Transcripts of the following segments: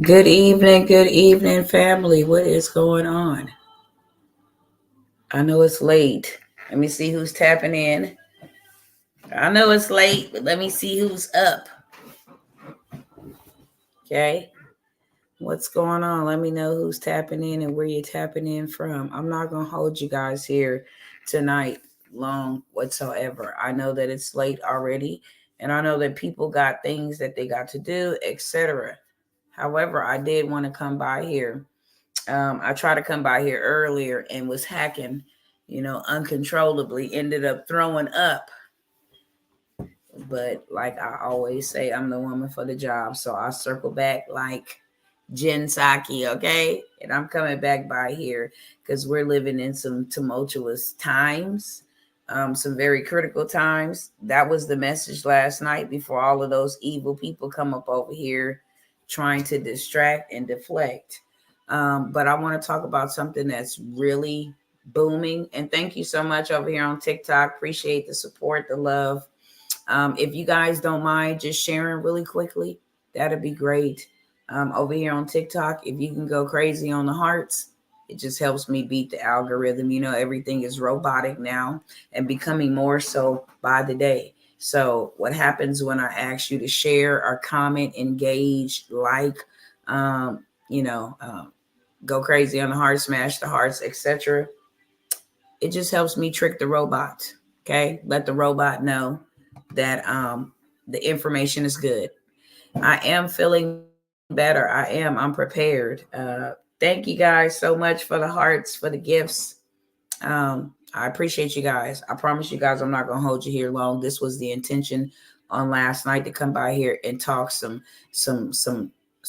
Good evening, family. What is going on? I know it's late. Let me see who's tapping in. I know it's late, but let me see who's up. Okay. What's going on? Let me know who's tapping in and where you're tapping in from. I'm not going to hold you guys here tonight long whatsoever. I know that it's late already, and I know that people got things that they got to do, etc. However, I did want to come by here. I tried to come by here earlier and was hacking, uncontrollably, ended up throwing up. But like I always say, I'm the woman for the job. So I circle back like Jen Psaki, okay? And I'm coming back by here because we're living in some tumultuous times, some very critical times. That was the message last night before all of those evil people come up over here trying to distract and deflect. But I want to talk about something that's really booming. And thank you so much over here on TikTok. Appreciate the support, the love. If you guys don't mind just sharing really quickly, that'd be great. Over here on TikTok, if you can go crazy on the hearts, it just helps me beat the algorithm. Everything is robotic now and becoming more so by the day. So what happens when I ask you to share or comment, engage, like, um, you know, um, go crazy on the heart, smash the hearts, etc. It just helps me trick the robot. Okay. Let the robot know that the information is good. I am feeling better. I'm prepared. Thank you guys so much for the hearts, for the gifts. I appreciate you guys. I promise you guys I'm not gonna hold you here long. This was the intention on last night to come by here and talk some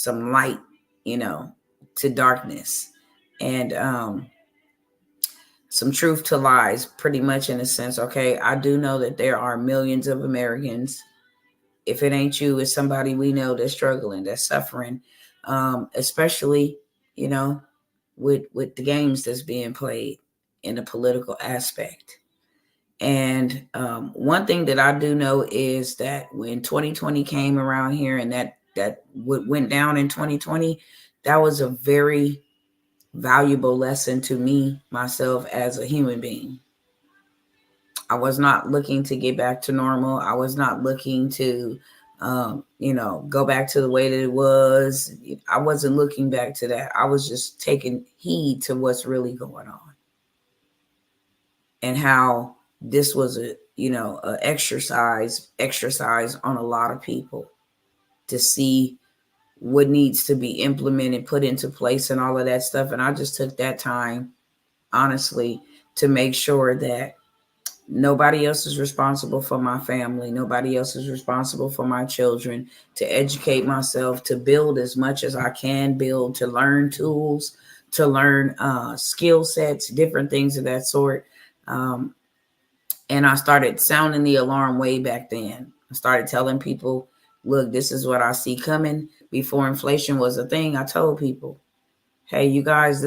light, to darkness. And some truth to lies, pretty much in a sense. Okay, I do know that there are millions of Americans. If it ain't you, it's somebody we know that's struggling, that's suffering, especially with the games that's being played in the political aspect. And one thing that I do know is that when 2020 came around here, and that went down in 2020, that was a very valuable lesson to me, myself, as a human being. I was not looking to get back to normal. I was not looking to, go back to the way that it was. I wasn't looking back to that. I was just taking heed to what's really going on and how this was a exercise on a lot of people to see what needs to be implemented, put into place, and all of that stuff. And I just took that time, honestly, to make sure that nobody else is responsible for my family. Nobody else is responsible for my children. To educate myself, to build as much as I can build, to learn tools, to learn skill sets, different things of that sort. And I started sounding the alarm way back then. I started telling people, look, this is what I see coming. Before inflation was a thing, I told people, hey, you guys,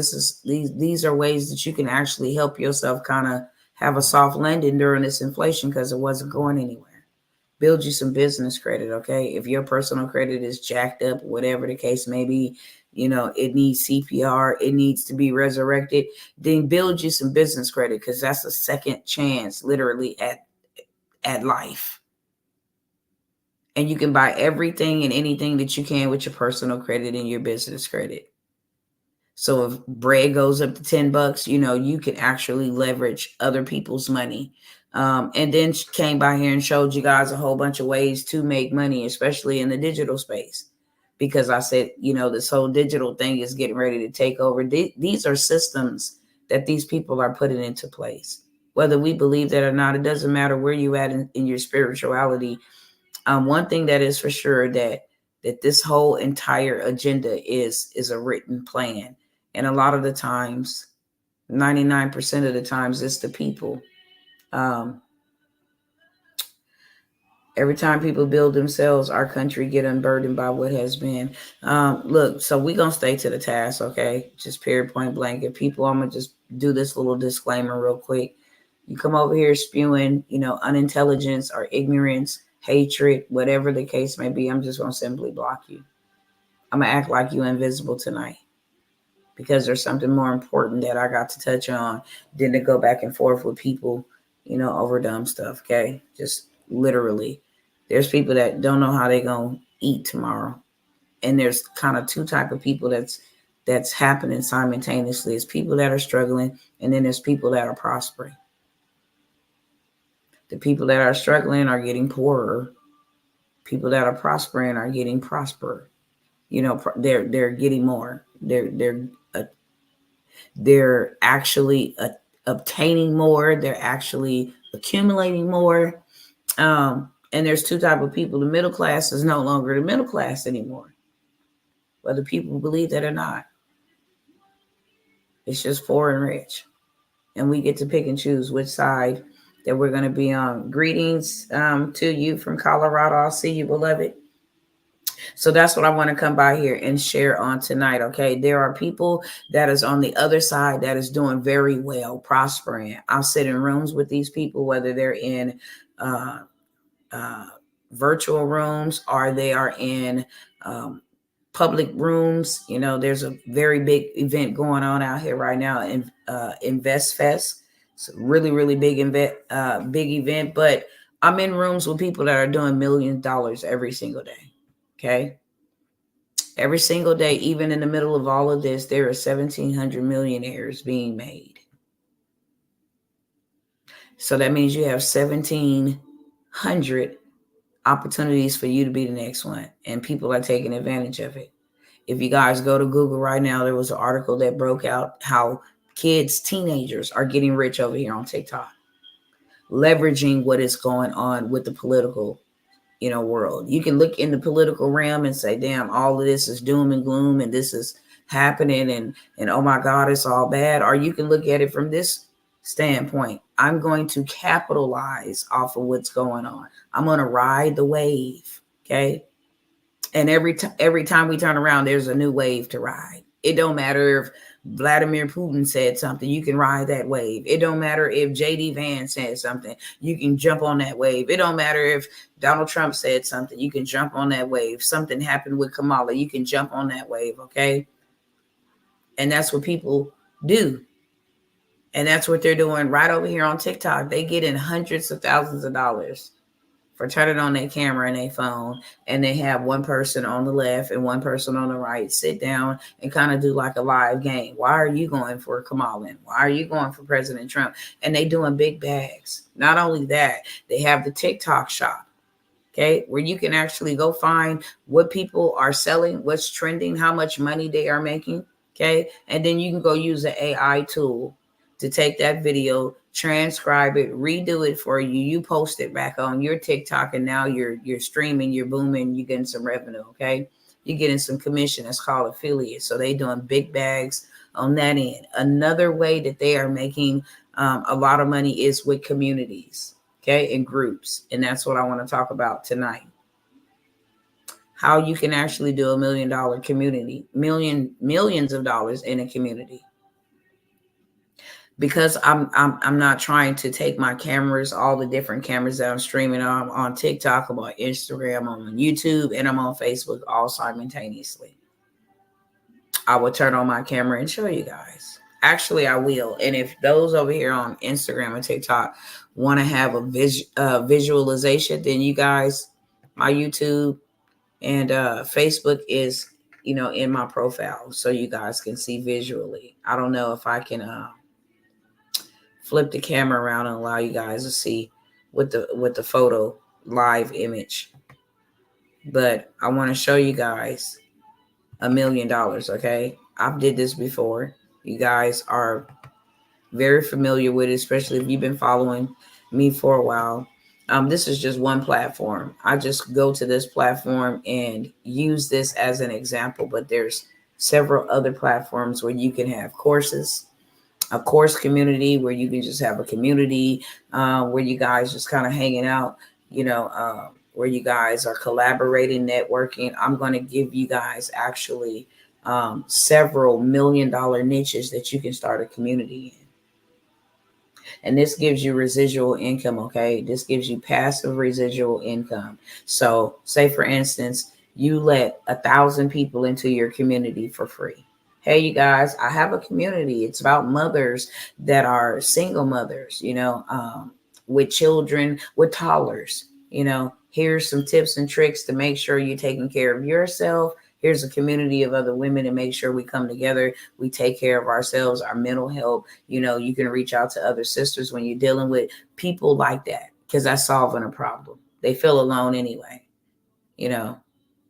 these are ways that you can actually help yourself kind of have a soft landing during this inflation because it wasn't going anywhere. Build you some business credit, okay? If your personal credit is jacked up, whatever the case may be, it needs CPR, it needs to be resurrected, then build you some business credit because that's a second chance, literally, at life. And you can buy everything and anything that you can with your personal credit and your business credit. So if bread goes up to $10, you can actually leverage other people's money. And then she came by here and showed you guys a whole bunch of ways to make money, especially in the digital space. Because I said, this whole digital thing is getting ready to take over. These are systems that these people are putting into place. Whether we believe that or not, it doesn't matter where you at in your spirituality. One thing that is for sure that this whole entire agenda is a written plan. And a lot of the times, 99% of the times, it's the people. Every time people build themselves, our country get unburdened by what has been. Look, so we're going to stay to the task, okay? Just period, point blank. If people, I'm going to just do this little disclaimer real quick. You come over here spewing, unintelligence or ignorance, hatred, whatever the case may be, I'm just going to simply block you. I'm going to act like you invisible tonight, because there's something more important that I got to touch on than to go back and forth with people, over dumb stuff. Okay. Just literally, there's people that don't know how they're going to eat tomorrow. And there's kind of two type of people that's happening simultaneously. It's people that are struggling, and then there's people that are prospering. The people that are struggling are getting poorer. People that are prospering are getting prosper. They're getting more. They're actually obtaining more. They're actually accumulating more. And there's two type of people. The middle class is no longer the middle class anymore, whether people believe that or not. It's just poor and rich, and we get to pick and choose which side that we're going to be on. Greetings to you from Colorado. I'll see you, beloved. So that's what I want to come by here and share on tonight. Okay. There are people that is on the other side that is doing very well, prospering. I'll sit in rooms with these people, whether they're in virtual rooms or they are in public rooms. There's a very big event going on out here right now in Invest Fest. It's a really, really big event, but I'm in rooms with people that are doing $1 million every single day. Okay. Every single day, even in the middle of all of this, there are 1,700 millionaires being made. So that means you have 1,700 opportunities for you to be the next one. And people are taking advantage of it. If you guys go to Google right now, there was an article that broke out how teenagers are getting rich over here on TikTok, leveraging what is going on with the political world. You can look in the political realm and say, damn, all of this is doom and gloom and this is happening and oh my God, it's all bad. Or you can look at it from this standpoint. I'm going to capitalize off of what's going on. I'm going to ride the wave. Okay. And every time we turn around, there's a new wave to ride. It don't matter if Vladimir Putin said something, you can ride that wave. It don't matter if JD Vance said something, you can jump on that wave. It don't matter if Donald Trump said something, you can jump on that wave. Something happened with Kamala, you can jump on that wave, okay? And that's what people do. And that's what they're doing right over here on TikTok. They get in hundreds of thousands of dollars for turning on their camera and their phone, and they have one person on the left and one person on the right sit down and kind of do like a live game. Why are you going for Kamala? Why are you going for President Trump? And they doing big bags. Not only that, they have the TikTok shop, okay, where you can actually go find what people are selling, what's trending, how much money they are making, okay? And then you can go use the AI tool to take that video, transcribe it, redo it for you. You post it back on your TikTok, and now you're streaming, you're booming, you're getting some revenue, okay? You're getting some commission. That's called affiliate. So they doing big bags on that end. Another way that they are making a lot of money is with communities, okay, and groups. And that's what I want to talk about tonight. How you can actually do $1 million community, millions of dollars in a community. Because I'm not trying to take my cameras, all the different cameras that I'm streaming on TikTok, I'm on Instagram, I'm on YouTube, and I'm on Facebook all simultaneously. I will turn on my camera and show you guys. Actually, I will. And if those over here on Instagram and TikTok want to have a visualization, then you guys, my YouTube and Facebook is, in my profile, so you guys can see visually. I don't know if I can flip the camera around and allow you guys to see with the photo live image. But I want to show you guys $1 million. Okay. I've did this before. You guys are very familiar with it, especially if you've been following me for a while. This is just one platform. I just go to this platform and use this as an example, but there's several other platforms where you can have courses, a course community where you can just have a community where you guys just kind of hanging out, where you guys are collaborating, networking. I'm going to give you guys actually several $1 million niches that you can start a community in. And this gives you residual income, okay? This gives you passive residual income. So say, for instance, You let 1,000 people into your community for free. Hey, you guys, I have a community. It's about mothers that are single mothers, with children, with toddlers. Here's some tips and tricks to make sure you're taking care of yourself. Here's a community of other women to make sure we come together. We take care of ourselves, our mental health. You can reach out to other sisters when you're dealing with people like that, because that's solving a problem. They feel alone anyway, you know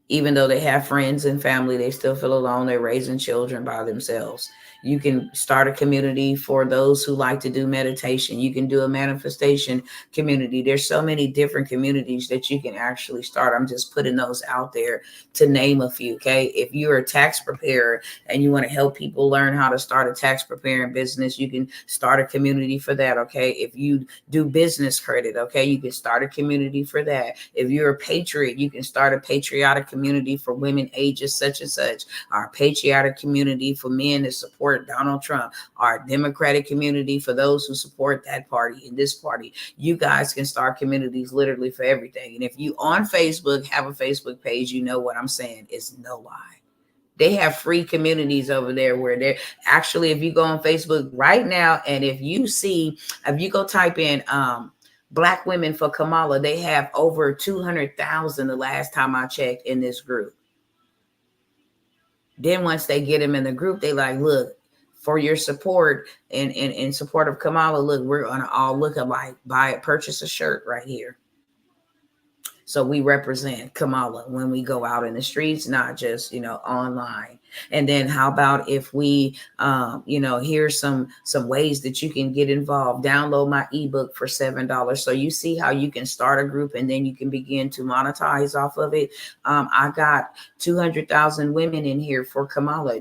even though they have friends and family, they still feel alone. They're raising children by themselves. You can start a community for those who like to do meditation. You can do a manifestation community. There's so many different communities that you can actually start. I'm just putting those out there to name a few. Okay. If you're a tax preparer and you want to help people learn how to start a tax preparing business, you can start a community for that. Okay. If you do business credit, okay, you can start a community for that. If you're a patriot, you can start a patriotic community for women ages such and such. Our patriotic community for men that support Donald Trump. Our Democratic community for those who support that party and this party. You guys can start communities literally for everything. And if you on Facebook have a Facebook page, you know what I'm saying is no lie. They have free communities over there where they're actually, if you go on Facebook right now, and if you go type in Black Women for Kamala, they have over 200,000 the last time I checked in this group. Then once they get them in the group, they like, look, for your support and in support of Kamala, look, we're gonna all look alike. Purchase a shirt right here. So we represent Kamala when we go out in the streets, not just, online. And then how about if we, here's some ways that you can get involved. Download my ebook for $7. So you see how you can start a group and then you can begin to monetize off of it. I got 200,000 women in here for Kamala.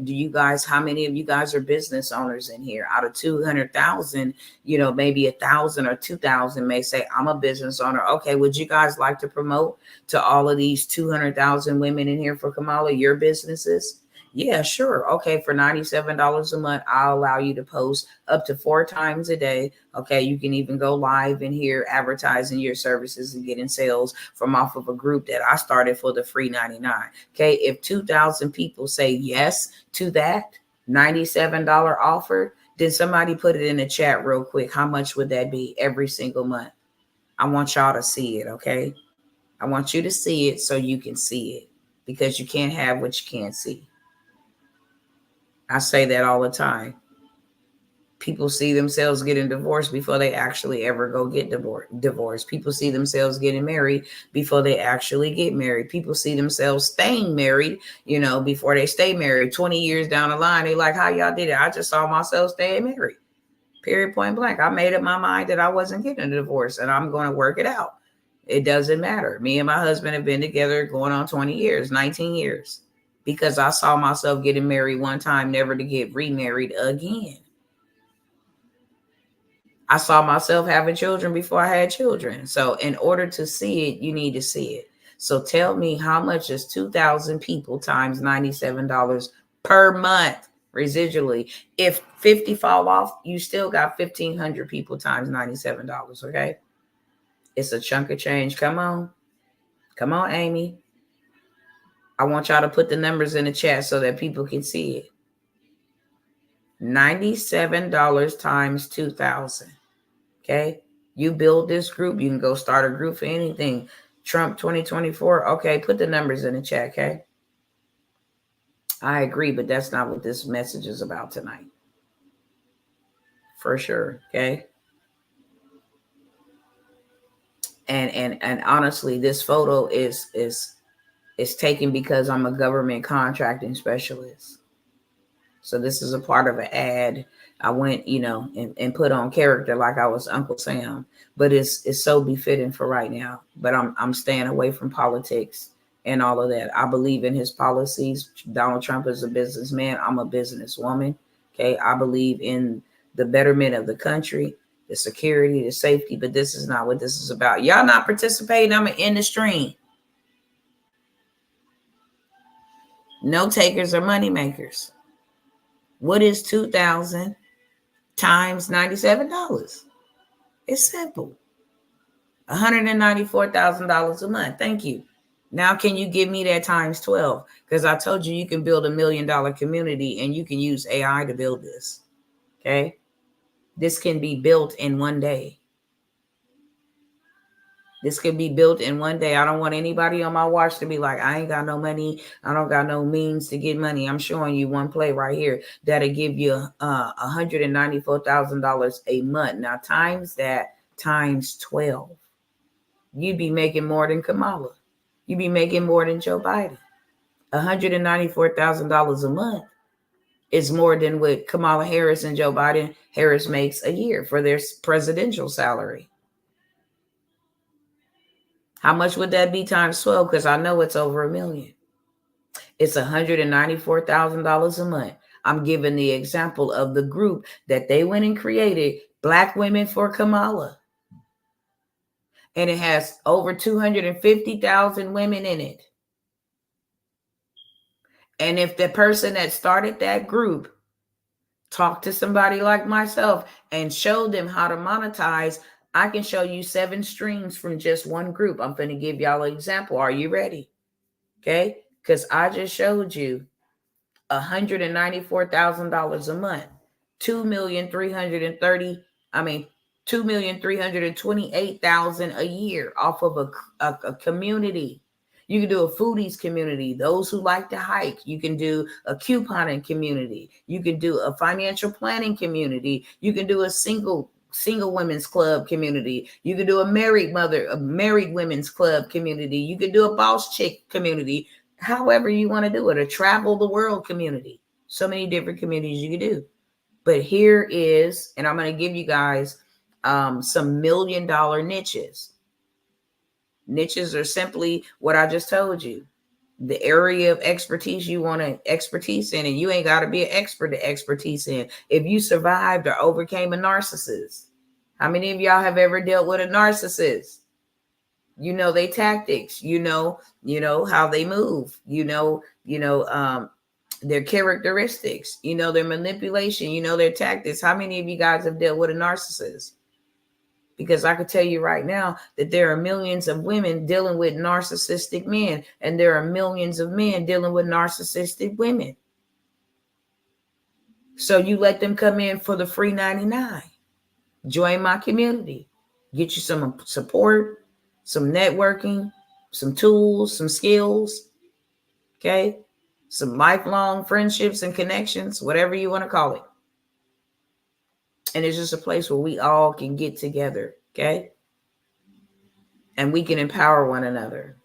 How many of you guys are business owners in here? Out of 200,000, maybe 1,000 or 2,000 may say, I'm a business owner. Okay, would you guys like to promote to all of these 200,000 women in here for Kamala your businesses? Yeah, sure. Okay, for $97 a month, I'll allow you to post up to 4 times a day. Okay, you can even go live in here advertising your services and getting sales from off of a group that I started for the free 99. Okay, if 2,000 people say yes to that $97 offer, then somebody put it in the chat real quick. How much would that be every single month? I want y'all to see it, okay? I want you to see it so you can see it, because you can't have what you can't see. I say that all the time. People see themselves getting divorced before they actually ever go get divorced. People see themselves getting married before they actually get married. People see themselves staying married, before they stay married. 20 years down the line, they like, how y'all did it? I just saw myself staying married. Period, point blank. I made up my mind that I wasn't getting a divorce and I'm going to work it out. It doesn't matter. Me and my husband have been together going on 20 years, 19 years. Because I saw myself getting married one time, never to get remarried again. I saw myself having children before I had children. So in order to see it, you need to see it. So tell me, how much is 2,000 people times $97 per month residually? If 50 fall off, you still got 1,500 people times $97, okay? It's a chunk of change. Come on. Come on, Amy. I want y'all to put the numbers in the chat so that people can see it. $97 times 2,000. Okay. You build this group. You can go start a group for anything. Trump 2024. Okay. Put the numbers in the chat. Okay. I agree, but that's not what this message is about tonight. For sure. Okay. And honestly, this photo is taken because I'm a government contracting specialist. So this is a part of an ad. I went, and put on character like I was Uncle Sam, but it's so befitting for right now. But I'm staying away from politics and all of that. I believe in his policies. Donald Trump is a businessman. I'm a businesswoman. Okay. I believe in the betterment of the country, the security, the safety, but this is not what this is about. Y'all not participating. I'm in the stream. No takers or money makers. What is 2,000 times $97? It's simple. $194,000 a month. Thank you. Now, can you give me that times 12? Because I told you can build $1 million community and you can use AI to build this. Okay. This can be built in one day. This could be built in one day. I don't want anybody on my watch to be like, I ain't got no money. I don't got no means to get money. I'm showing you one play right here that'll give you $194,000 a month. Now, times that times 12. You'd be making more than Kamala. You'd be making more than Joe Biden. $194,000 a month is more than what Kamala Harris and Joe Biden Harris makes a year for their presidential salary. How much would that be times 12? Because I know it's over $1 million. It's $194,000 a month. I'm giving the example of the group that they went and created, Black Women for Kamala. And it has over 250,000 women in it. And if the person that started that group talked to somebody like myself and showed them how to monetize, I can show you 7 streams from just one group. I'm going to give y'all an example. Are you ready? Okay. Because I just showed you $194,000 a month, 2,328,000 a year off of a community. You can do a foodies community, those who like to hike. You can do a couponing community. You can do a financial planning community. You can do a single women's club community. You can do a married women's club community. You can do a boss chick community. However you want to do it, a travel the world community. So many different communities you can do. But here is, and I'm going to give you guys some $1 million niches. Niches are simply what I just told you. The area of expertise you want to expertise in, and you ain't got to be an expert to expertise in. If you survived or overcame a narcissist, how many of y'all have ever dealt with a narcissist? You know their tactics. You know how they move. Their characteristics. You know their manipulation. You know their tactics. How many of you guys have dealt with a narcissist? Because I could tell you right now that there are millions of women dealing with narcissistic men, and there are millions of men dealing with narcissistic women. So you let them come in for the free 99. Join my community. Get you some support, some networking, some tools, some skills. Okay? Some lifelong friendships and connections, whatever you want to call it. And it's just a place where we all can get together, okay? And we can empower one another.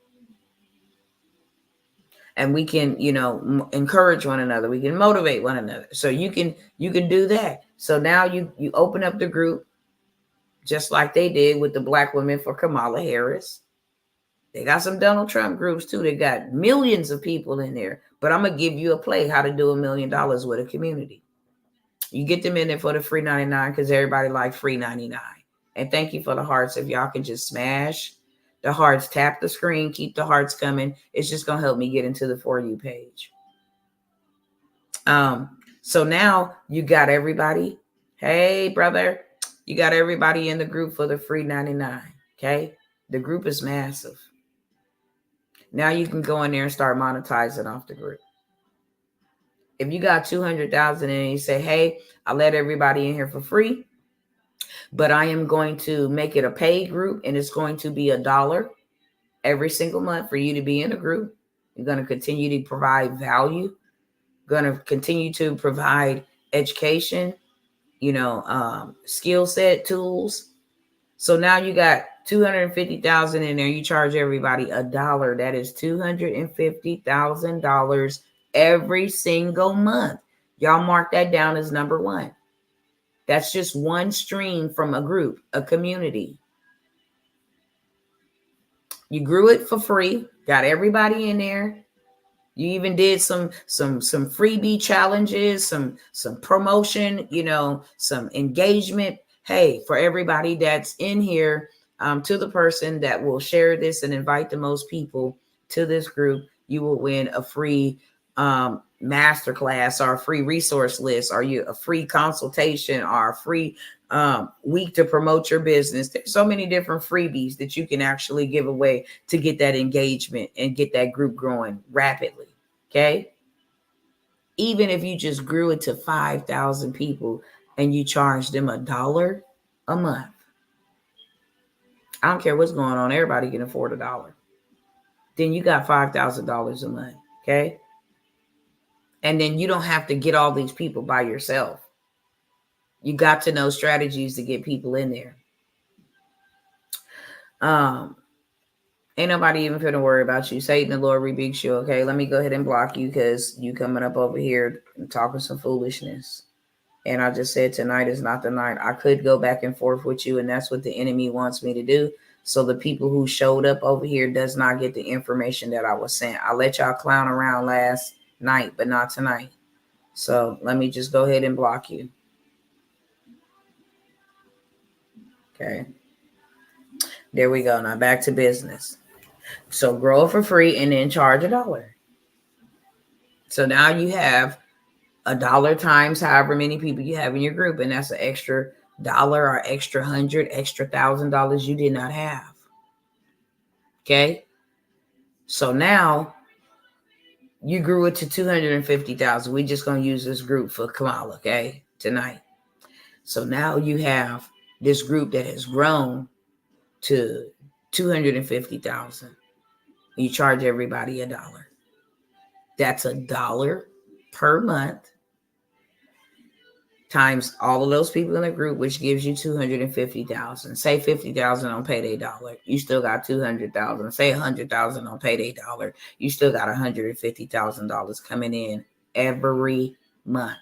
And we can, encourage one another. We can motivate one another. So you can do that. So now you open up the group just like they did with the Black Women for Kamala Harris. They got some Donald Trump groups too. They got millions of people in there. But I'm going to give you a play how to do $1 million with a community. You get them in there for the free 99 because everybody likes free 99. And thank you for the hearts. If y'all can just smash the hearts, tap the screen, keep the hearts coming. It's just going to help me get into the For You page. So now you got everybody. Hey, brother, you got everybody in the group for the free 99. Okay. The group is massive. Now you can go in there and start monetizing off the group. If you got 200,000 and you say, hey, I let everybody in here for free, but I am going to make it a paid group and it's going to be $1 every single month for you to be in a group. You're going to continue to provide value, going to continue to provide education, skill set tools. So now you got 250,000 in there. You charge everybody $1. That is $250,000 every single month. Y'all mark that down as number 1. That's just one stream from a group, a community. You grew it for free, got everybody in there. You even did some freebie challenges, some promotion, some engagement. Hey, for everybody that's in here, to the person that will share this and invite the most people to this group, you will win a free masterclass or a free resource list, or you a free consultation or a free week to promote your business. There's so many different freebies that you can actually give away to get that engagement and get that group growing rapidly. Okay. Even if you just grew it to 5,000 people and you charge them $1 a month. I don't care what's going on. Everybody can afford $1. Then you got $5,000 a month. Okay. And then you don't have to get all these people by yourself. You got to know strategies to get people in there. Ain't nobody even finna worry about you. Satan, the Lord rebukes you. Okay, let me go ahead and block you because you coming up over here and talking some foolishness. And I just said tonight is not the night. I could go back and forth with you, and that's what the enemy wants me to do. So the people who showed up over here does not get the information that I was sent. I let y'all clown around last night, but not tonight. So let me just go ahead and block you. Okay. There we go. Now back to business. So grow it for free and then charge $1. So now you have $1 times however many people you have in your group, and that's an extra $1 or extra 100, extra $1,000 you did not have. Okay. So now you grew it to 250,000. We're just going to use this group for Kamala, okay, tonight. So now you have this group that has grown to 250,000. You charge everybody $1. That's $1 per month times all of those people in the group, which gives you 250,000. Say 50,000 on payday dollar, you still got 200,000. Say 100,000 on payday dollar, you still got $150,000 coming in every month.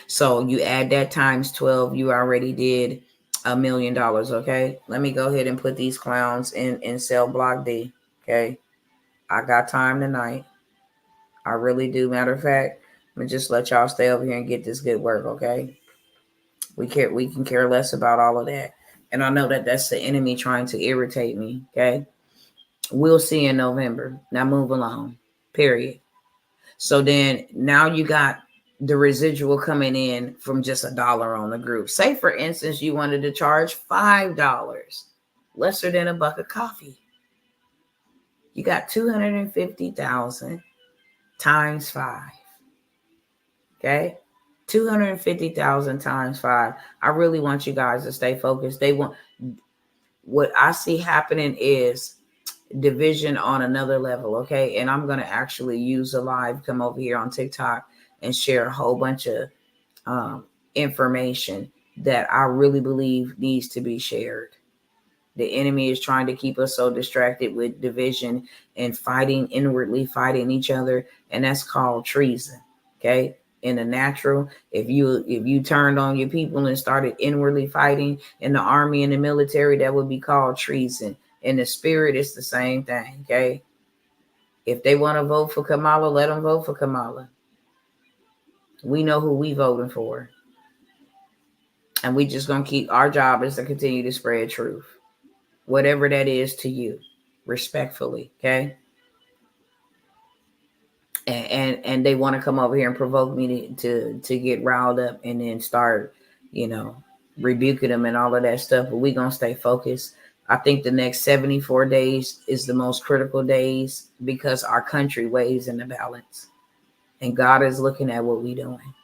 So you add that times 12, you already did $1 million. Okay, let me go ahead and put these clowns in cell block D. Okay, I got time tonight. I really do. Matter of fact, I'm gonna just let y'all stay over here and get this good work. Okay, we can care less about all of that. And I know that that's the enemy trying to irritate me. Okay, we'll see in November. Now move along. Period. So then now you got the residual coming in from just $1 on the group. Say, for instance, you wanted to charge $5, lesser than a buck of coffee. You got 250,000 times 5. Okay, 250,000 times 5. I really want you guys to stay focused. What I see happening is division on another level. Okay, and I'm going to actually use a live, come over here on TikTok and share a whole bunch of information that I really believe needs to be shared. The enemy is trying to keep us so distracted with division and fighting, inwardly fighting each other, and that's called treason. Okay, in the natural, if you turned on your people and started inwardly fighting in the army and the military, that would be called treason. In the spirit, it's the same thing. Okay, if they want to vote for Kamala, let them vote for Kamala. We know who we voting for. And we just going to keep, our job is to continue to spread truth. Whatever that is to you, respectfully, okay? And they want to come over here and provoke me to get riled up and then start, rebuking them and all of that stuff. But we're going to stay focused. I think the next 74 days is the most critical days because our country weighs in the balance. And God is looking at what we're doing.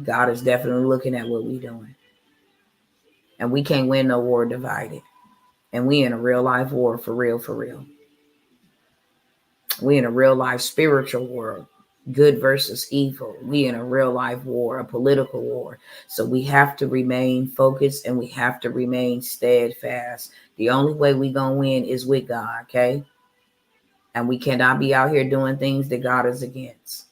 God is definitely looking at what we're doing. And we can't win no war divided. And we in a real life war for real, for real. We in a real life spiritual war, good versus evil. We in a real life war, a political war. So we have to remain focused and we have to remain steadfast. The only way we gonna win is with God, okay? And we cannot be out here doing things that God is against.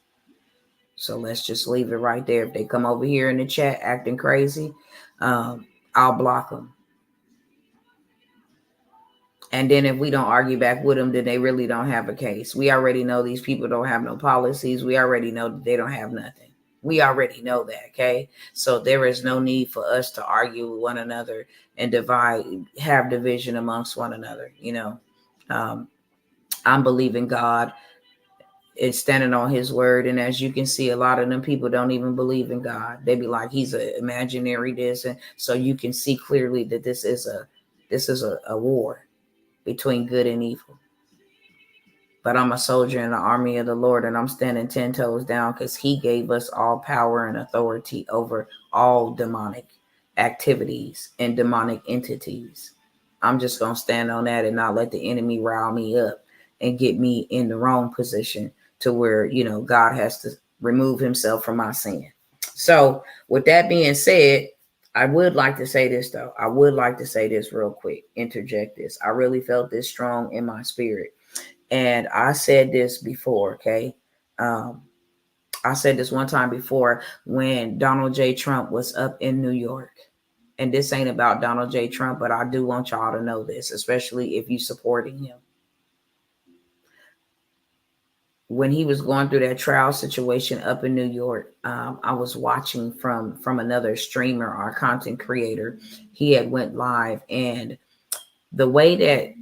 So let's just leave it right there. If they come over here in the chat acting crazy, I'll block them. And then if we don't argue back with them, then they really don't have a case. We already know these people don't have no policies. We already know that they don't have nothing. We already know that, okay? So there is no need for us to argue with one another and have division amongst one another, I'm believing God and standing on his word. And as you can see, a lot of them people don't even believe in God. They be like, he's an imaginary this. And so you can see clearly that this is a war between good and evil. But I'm a soldier in the army of the Lord, and I'm standing 10 toes down because he gave us all power and authority over all demonic activities and demonic entities. I'm just going to stand on that and not let the enemy rile me up and get me in the wrong position to where, God has to remove himself from my sin. So with that being said, I would like to say this though. I would like to say this real quick, interject this. I really felt this strong in my spirit. And I said this before, okay? I said this one time before when Donald J. Trump was up in New York. And this ain't about Donald J. Trump, but I do want y'all to know this, especially if you supporting him. When he was going through that trial situation up in New York, I was watching from another streamer or content creator. He had went live, and the way that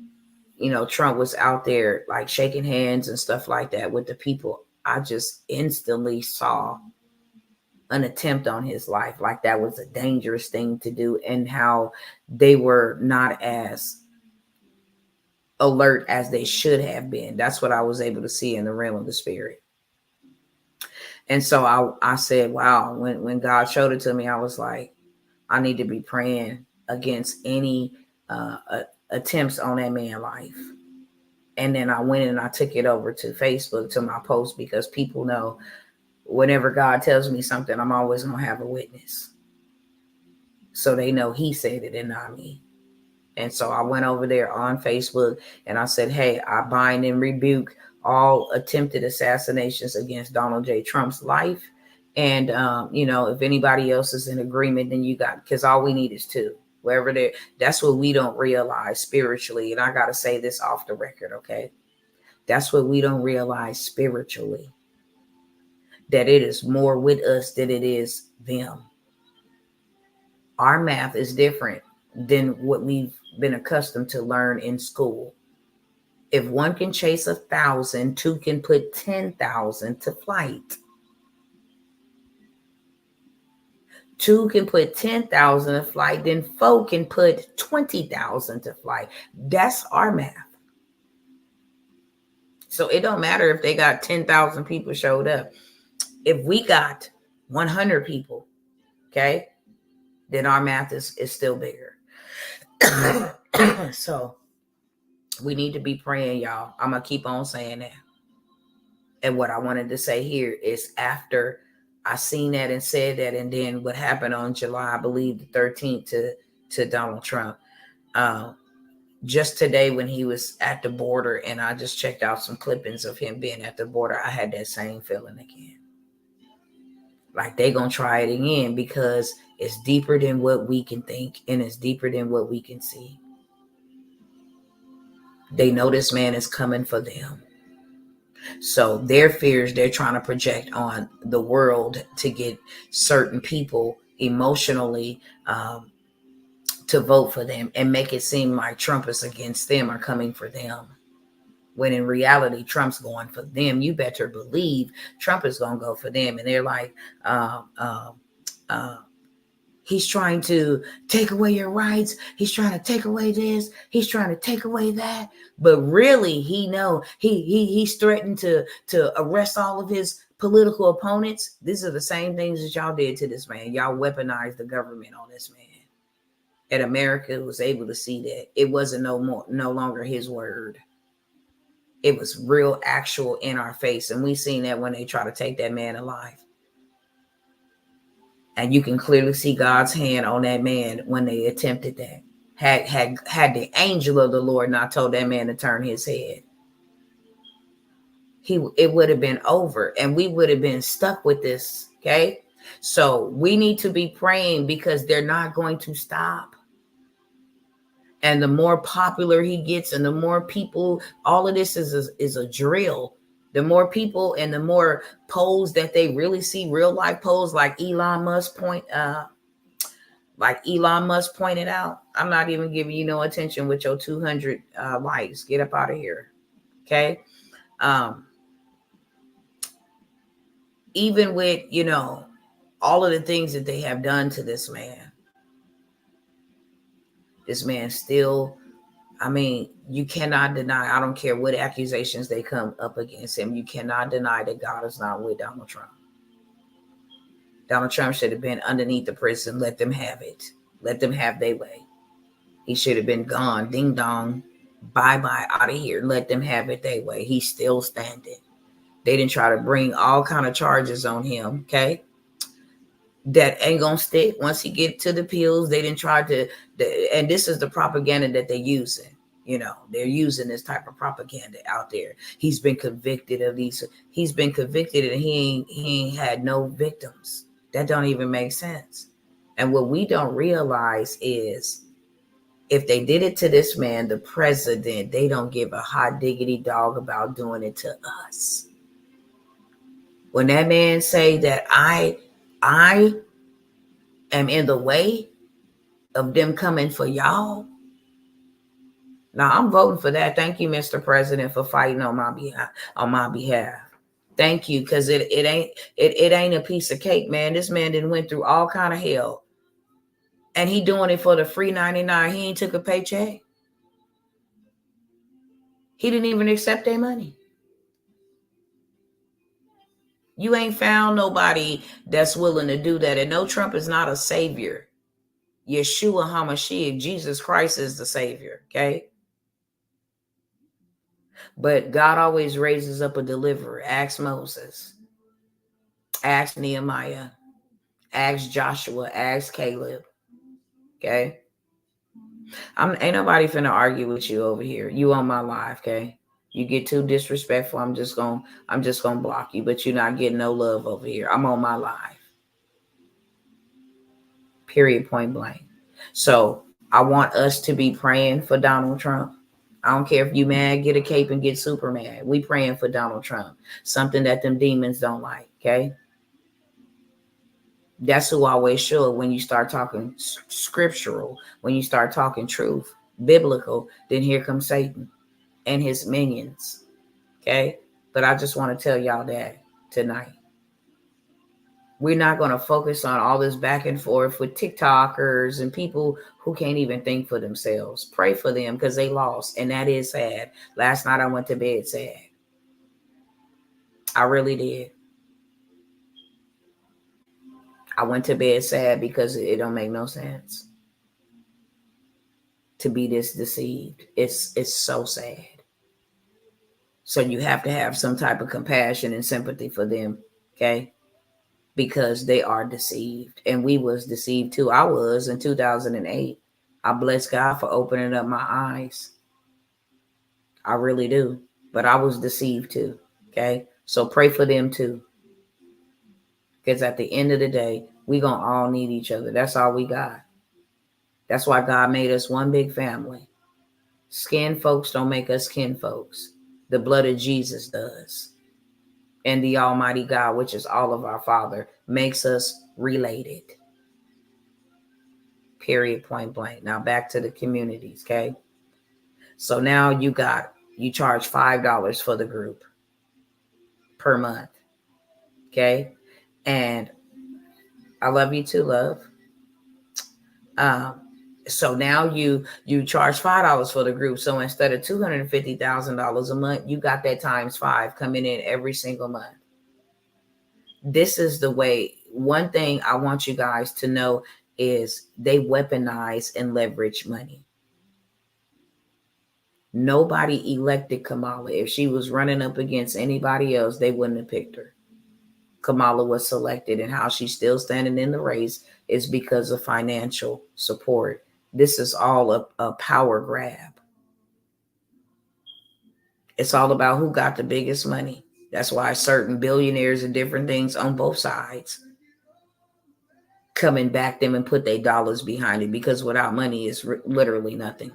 Trump was out there like shaking hands and stuff like that with the people, I just instantly saw an attempt on his life. Like that was a dangerous thing to do, and how they were not as alert as they should have been. That's what I was able to see in the realm of the spirit. And so I said, wow, when God showed it to me, I was like, I need to be praying against any attempts on that man's life. And then I went and I took it over to Facebook to my post, because people know whenever God tells me something, I'm always going to have a witness. So they know he said it and not me. And so I went over there on Facebook and I said, hey, I bind and rebuke all attempted assassinations against Donald J. Trump's life. And, if anybody else is in agreement, then you got, because all we need is two. Wherever they're, that's what we don't realize spiritually. And I got to say this off the record, okay? That's what we don't realize spiritually. That it is more with us than it is them. Our math is different than what we've been accustomed to learn in school. If one can chase 1,000, two can put 10,000 to flight. Two can put 10,000 to flight, then four can put 20,000 to flight. That's our math. So it don't matter if they got 10,000 people showed up. If we got 100 people, okay, then our math is still bigger. So we need to be praying, y'all. I'm going to keep on saying that. And what I wanted to say here is, after I seen that and said that, and then what happened on July, I believe the 13th to Donald Trump, just today when he was at the border, and I just checked out some clippings of him being at the border, I had that same feeling again. Like they gonna try it again, because it's deeper than what we can think, and it's deeper than what we can see. They know this man is coming for them. So their fears, they're trying to project on the world to get certain people emotionally to vote for them and make it seem like Trump is against them or coming for them. When in reality, Trump's going for them. You better believe Trump is going to go for them. And they're like, he's trying to take away your rights. He's trying to take away this. He's trying to take away that. But really, he's threatened to arrest all of his political opponents. These are the same things that y'all did to this man. Y'all weaponized the government on this man. And America was able to see that it wasn't no longer his word. It was real, actual in our face. And we seen that when they try to take that man alive. And you can clearly see God's hand on that man when they attempted that. Had the angel of the Lord not told that man to turn his head, it would have been over, and we would have been stuck with this. Okay. So we need to be praying, because they're not going to stop. And the more popular he gets, and the more people, all of this is a drill. The more people and the more polls that they really see, real life polls, like Elon Musk pointed out. I'm not even giving you no attention with your 200 likes. Get up out of here. Okay. Even with, all of the things that they have done to this man still, you cannot deny, I don't care what accusations they come up against him, you cannot deny that God is not with Donald Trump. Donald Trump should have been underneath the prison. Let them have it. Let them have their way. He should have been gone. Ding dong. Bye-bye, out of here. Let them have it their way. He's still standing. They didn't try to bring all kind of charges on him, okay? That ain't gonna stick once he get to the pills. They didn't try to, and this is the propaganda that they're using. They're using this type of propaganda out there. He's been convicted of these. He's been convicted and he ain't had no victims. That don't even make sense. And what we don't realize is if they did it to this man, the president, they don't give a hot diggity dog about doing it to us. When that man say that I am in the way of them coming for y'all. Now I'm voting for that. Thank you, Mr. President, for fighting on my behalf. Thank you, because it ain't a piece of cake, man. This man done went through all kind of hell. And he doing it for the free 99. He ain't took a paycheck. He didn't even accept their money. You ain't found nobody that's willing to do that. And no, Trump is not a savior. Yeshua HaMashiach, Jesus Christ is the savior, okay? But God always raises up a deliverer. Ask Moses. Ask Nehemiah. Ask Joshua. Ask Caleb. Okay? Ain't nobody finna argue with you over here. You on my live, okay? You get too disrespectful, I'm just gonna block you, but you're not getting no love over here. I'm on my live. Period, point blank. So I want us to be praying for Donald Trump. I don't care if you mad, get a cape and get super mad. We praying for Donald Trump. Something that them demons don't like, okay? That's who always should when you start talking scriptural, when you start talking truth, biblical, then here comes Satan and his minions, okay? But I just want to tell y'all that tonight. We're not going to focus on all this back and forth with TikTokers and people who can't even think for themselves. Pray for them because they lost, and that is sad. Last night I went to bed sad. I really did. I went to bed sad because it don't make no sense to be this deceived. It's so sad. So you have to have some type of compassion and sympathy for them, okay? Because they are deceived. And we was deceived too. I was in 2008. I bless God for opening up my eyes. I really do. But I was deceived too, okay? So pray for them too. Because at the end of the day, we gonna all need each other. That's all we got. That's why God made us one big family. Skin folks don't make us kin folks. The blood of Jesus does. And the Almighty God, which is all of our Father, makes us related. Period, point blank. Now back to the communities, okay? So now you charge $5 for the group per month, okay? And I love you too, love. So now you charge $5 for the group. So instead of $250,000 a month, you got that times 5 coming in every single month. This is the way. One thing I want you guys to know is they weaponize and leverage money. Nobody elected Kamala. If she was running up against anybody else, they wouldn't have picked her. Kamala was selected, and how she's still standing in the race is because of financial support. This is all a power grab. It's all about who got the biggest money. That's why certain billionaires and different things on both sides come and back them and put their dollars behind it, because without money, it's literally nothing.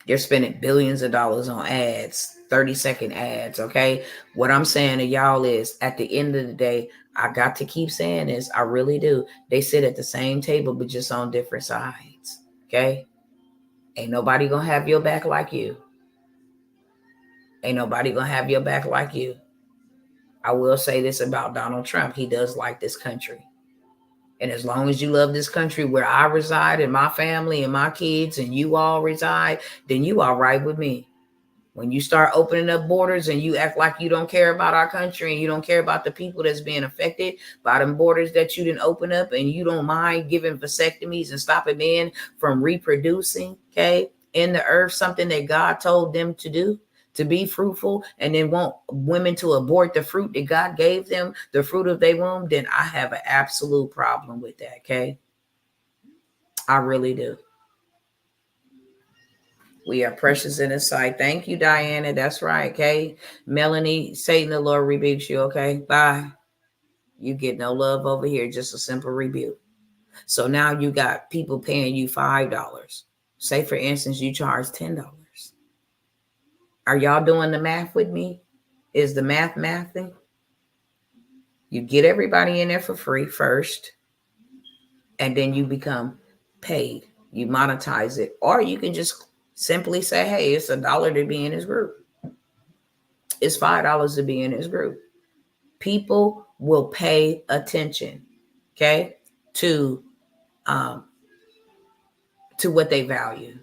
You're spending billions of dollars on ads, 30-second ads, okay? What I'm saying to y'all is, at the end of the day, I got to keep saying this. I really do. They sit at the same table, but just on different sides, okay? Ain't nobody gonna have your back like you. Ain't nobody gonna have your back like you. I will say this about Donald Trump. He does like this country. And as long as you love this country where I reside and my family and my kids and you all reside, then you are right with me. When you start opening up borders and you act like you don't care about our country and you don't care about the people that's being affected by them borders that you didn't open up, and you don't mind giving vasectomies and stopping men from reproducing, okay, in the earth, something that God told them to do, to be fruitful, and then want women to abort the fruit that God gave them, the fruit of their womb, then I have an absolute problem with that, okay? I really do. We are precious in his sight. Thank you, Diana. That's right. Okay. Melanie, Satan, the Lord rebukes you. Okay. Bye. You get no love over here. Just a simple rebuke. So now you got people paying you $5. Say, for instance, you charge $10. Are y'all doing the math with me? Is the mathing? You get everybody in there for free first, and then you become paid. You monetize it. Or you can just simply say, hey, it's $1 to be in this group. It's $5 to be in this group. People will pay attention, okay, to what they value.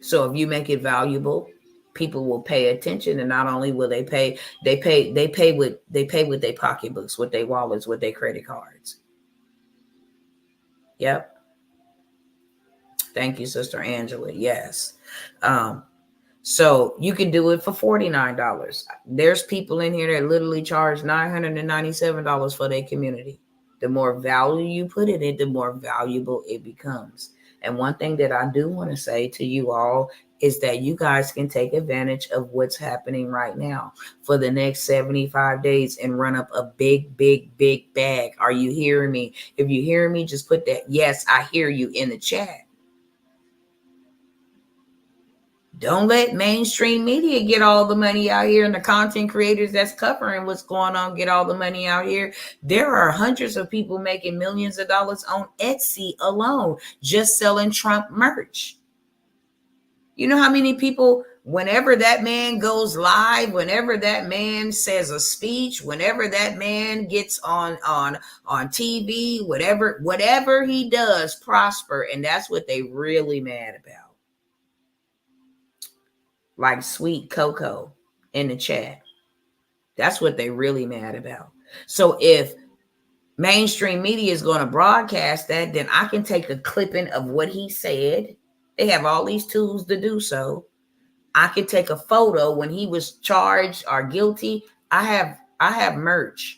So if you make it valuable, people will pay attention, and not only will they pay with their pocketbooks, with their wallets, with their credit cards. Yep. Thank you, Sister Angela. Yes. So you can do it for $49. There's people in here that literally charge $997 for their community. The more value you put in it, the more valuable it becomes. And one thing that I do want to say to you all is that you guys can take advantage of what's happening right now for the next 75 days and run up a big bag. Are you hearing me? If you hear me, just put that yes, I hear you in the chat. Don't let mainstream media get all the money out here, and the content creators that's covering what's going on get all the money out here. There are hundreds of people making millions of dollars on Etsy alone, just selling Trump merch. You know how many people, whenever that man goes live, whenever that man says a speech, whenever that man gets on TV, whatever he does prosper, and that's what they really mad about. Like Sweet Coco in the chat. That's what they really mad about. So if mainstream media is going to broadcast that, then I can take a clipping of what he said. They have all these tools to do so. I can take a photo when he was charged or guilty. I have merch.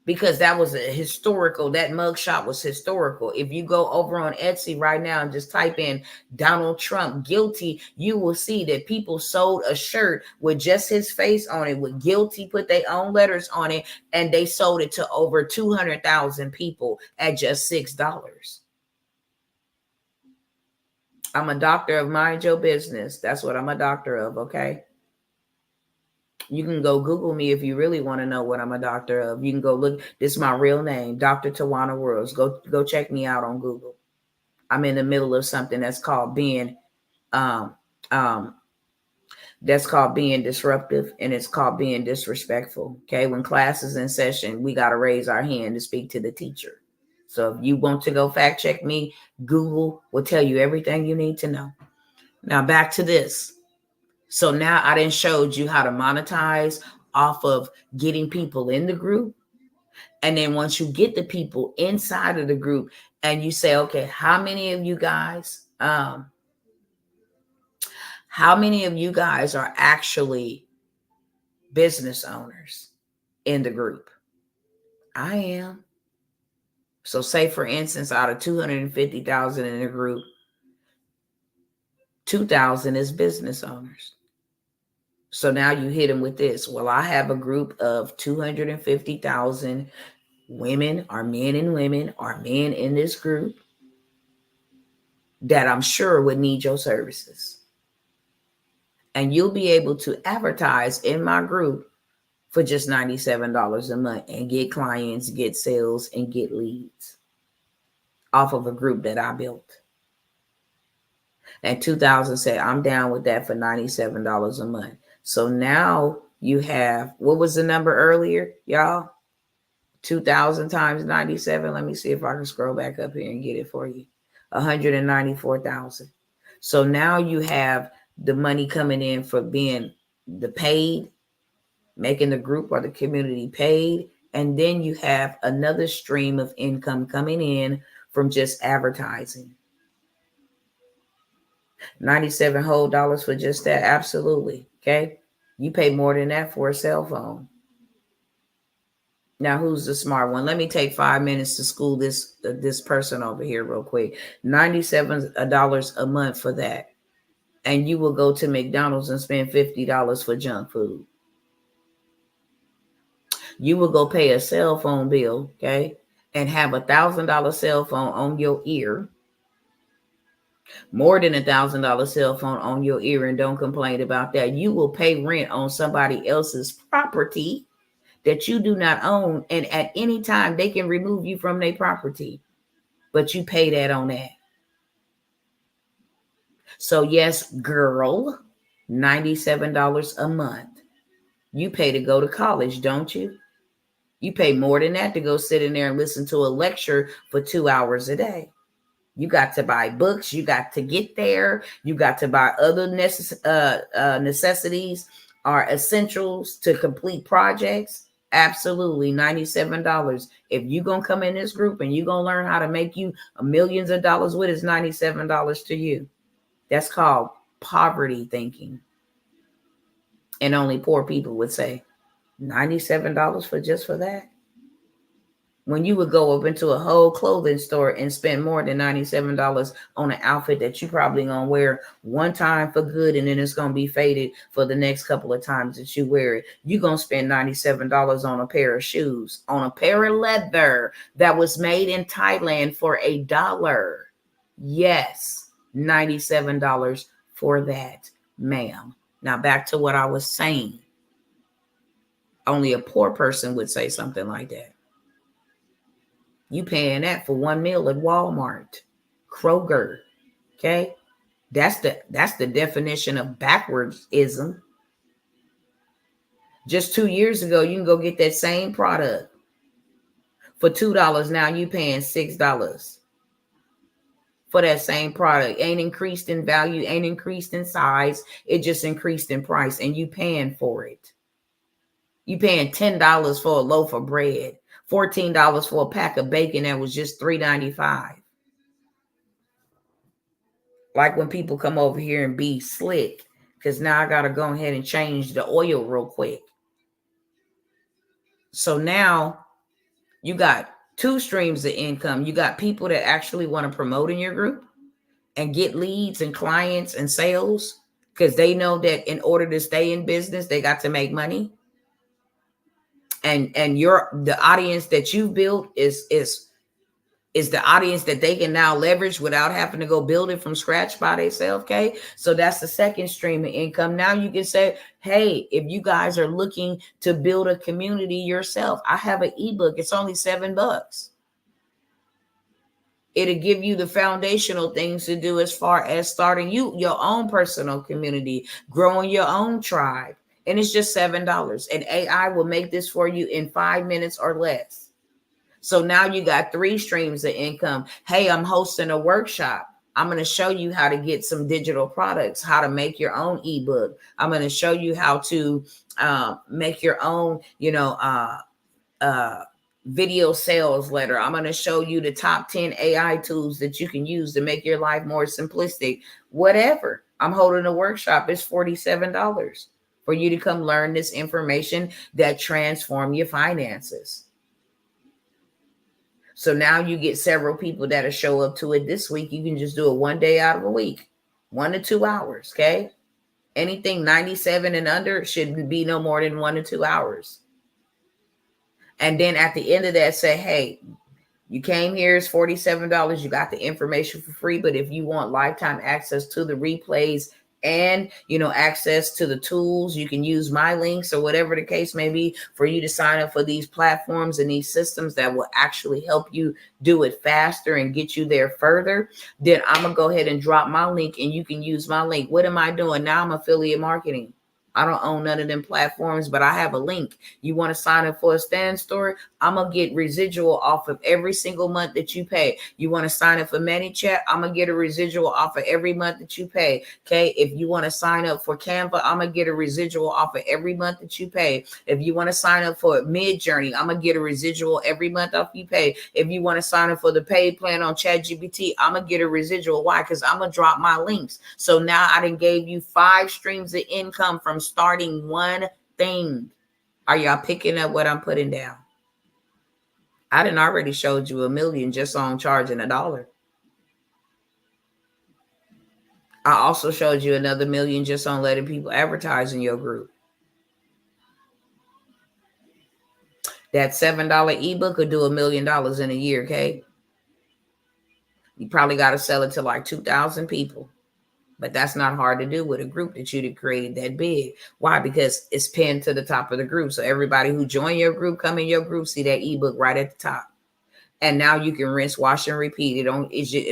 Because that was a historical, that mugshot was historical. If you go over on Etsy right now and just type in Donald Trump guilty, you will see that people sold a shirt with just his face on it, with guilty, put their own letters on it, and they sold it to over 200,000 people at just $6. I'm a doctor of mind your business. That's what I'm a doctor of, okay? You can go Google me if you really want to know what I'm a doctor of. You can go look. This is my real name, Dr. Tawana Worlds. Go check me out on Google. I'm in the middle of something that's called being disruptive, and it's called being disrespectful. Okay, when class is in session, we got to raise our hand to speak to the teacher. So if you want to go fact check me, Google will tell you everything you need to know. Now back to this. So now I done showed you how to monetize off of getting people in the group. And then once you get the people inside of the group and you say, okay, how many of you guys are actually business owners in the group? I am. So say, for instance, out of 250,000 in the group, 2,000 is business owners. So now you hit them with this. Well, I have a group of 250,000 women or men and women or men in this group that I'm sure would need your services. And you'll be able to advertise in my group for just $97 a month and get clients, get sales, and get leads off of a group that I built. And 2000 said, I'm down with that for $97 a month. So now you have, what was the number earlier, y'all? 2000 times 97. Let me see if I can scroll back up here and get it for you. 194,000. So now you have the money coming in for being the paid, making the group or the community paid. And then you have another stream of income coming in from just advertising. 97 whole dollars for just that. Absolutely. Okay. You pay more than that for a cell phone. Now, who's the smart one? Let me take 5 minutes to school this person over here real quick. $97 a month for that. And you will go to McDonald's and spend $50 for junk food. You will go pay a cell phone bill, okay, and have $1,000 cell phone on your ear. More than $1,000 cell phone on your ear, and don't complain about that. You will pay rent on somebody else's property that you do not own, and at any time they can remove you from their property, but you pay that on that. So yes, girl, $97 a month. You pay to go to college, don't you? You pay more than that to go sit in there and listen to a lecture for 2 hours a day. You got to buy books. You got to get there. You got to buy other necessities or essentials to complete projects. Absolutely. $97. If you're going to come in this group and you're going to learn how to make you millions of dollars with, it's $97 to you. That's called poverty thinking. And only poor people would say $97 for that. When you would go up into a whole clothing store and spend more than $97 on an outfit that you probably gonna wear one time for good, and then it's gonna be faded for the next couple of times that you wear it. You're gonna spend $97 on a pair of shoes, on a pair of leather that was made in Thailand for $1. Yes, $97 for that, ma'am. Now back to what I was saying. Only a poor person would say something like that. You paying that for one meal at Walmart, Kroger. Okay. That's the definition of backwardsism. Just 2 years ago, you can go get that same product for $2. Now you paying $6 for that same product. Ain't increased in value, ain't increased in size. It just increased in price, and you paying for it. You paying $10 for a loaf of bread. $14 for a pack of bacon that was just $3.95. Like when people come over here and be slick, because now I got to go ahead and change the oil real quick. So now you got two streams of income. You got people that actually want to promote in your group and get leads and clients and sales, because they know that in order to stay in business, they got to make money. And the audience that you've built is the audience that they can now leverage without having to go build it from scratch by themselves. Okay. So that's the second stream of income. Now you can say, hey, if you guys are looking to build a community yourself, I have an ebook. It's only $7. It'll give you the foundational things to do as far as starting your own personal community, growing your own tribe. And it's just $7. And AI will make this for you in 5 minutes or less. So now you got 3 streams of income. Hey, I'm hosting a workshop. I'm going to show you how to get some digital products, how to make your own ebook. I'm going to show you how to make your own, video sales letter. I'm going to show you the top 10 AI tools that you can use to make your life more simplistic. Whatever. I'm holding a workshop. It's $47 for you to come learn this information that transform your finances. So now you get several people that'll show up to it this week. You can just do it one day out of a week, 1 to 2 hours. Okay. Anything 97 and under should be no more than 1 to 2 hours. And then at the end of that, say, hey, you came here, it's $47. You got the information for free. But if you want lifetime access to the replays and, access to the tools. You can use my links or whatever the case may be for you to sign up for these platforms and these systems that will actually help you do it faster and get you there further. Then I'm going to go ahead and drop my link and you can use my link. What am I doing? Now I'm affiliate marketing. I don't own none of them platforms, but I have a link. You want to sign up for a stand store? I'm going to get residual off of every single month that you pay. You want to sign up for ManyChat? I'm going to get a residual off of every month that you pay. Okay. If you want to sign up for Canva, I'm going to get a residual off of every month that you pay. If you want to sign up for Midjourney, I'm going to get a residual every month off you pay. If you want to sign up for the paid plan on ChatGPT, I'm going to get a residual. Why? Because I'm going to drop my links. So now I done gave you 5 streams of income from starting one thing. Are y'all picking up what I'm putting down? I done already showed you $1 million just on charging $1. I also showed you another $1 million just on letting people advertise in your group. That $7 ebook could do $1 million in a year, okay? You probably got to sell it to like 2,000 people. But that's not hard to do with a group that you'd created that big. Why? Because it's pinned to the top of the group. So everybody who join your group, come in your group, see that ebook right at the top. And now you can rinse, wash, and repeat. It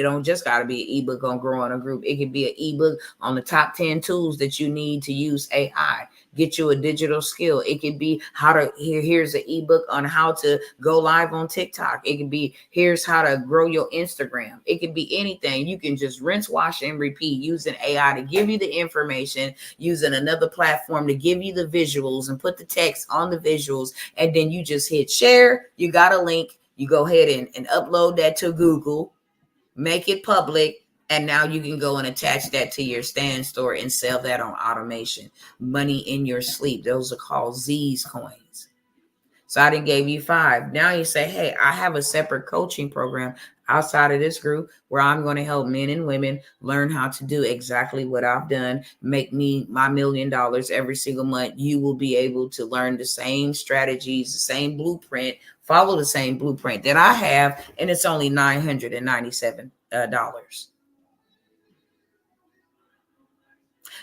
don't just got to be an ebook on growing a group. It could be an ebook on the top 10 tools that you need to use AI. Get you a digital skill. It could be here's an ebook on how to go live on TikTok. It could be here's how to grow your Instagram. It could be anything. You can just rinse, wash, and repeat using AI to give you the information, using another platform to give you the visuals and put the text on the visuals. And then you just hit share. You got a link. You go ahead and upload that to Google, make it public, and now you can go and attach that to your stand store and sell that on automation. Money in your sleep. Those are called Z's coins. So I done gave you 5. Now you say, hey, I have a separate coaching program outside of this group where I'm going to help men and women learn how to do exactly what I've done, make me my $1 million every single month. You will be able to learn the same strategies, the same blueprint, follow the same blueprint that I have, and it's only $997.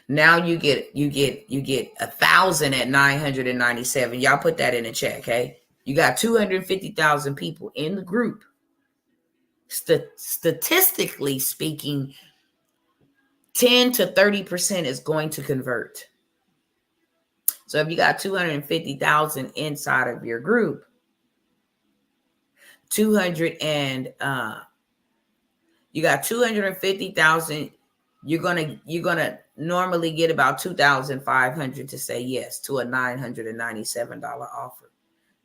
Now you get 1,000 at 997. Y'all put that in the chat, okay? You got 250,000 people in the group. Statistically speaking, 10 to 30% is going to convert. So if you got 250,000 inside of your group, you got 250,000. You're gonna normally get about 2,500 to say yes to a $997 offer.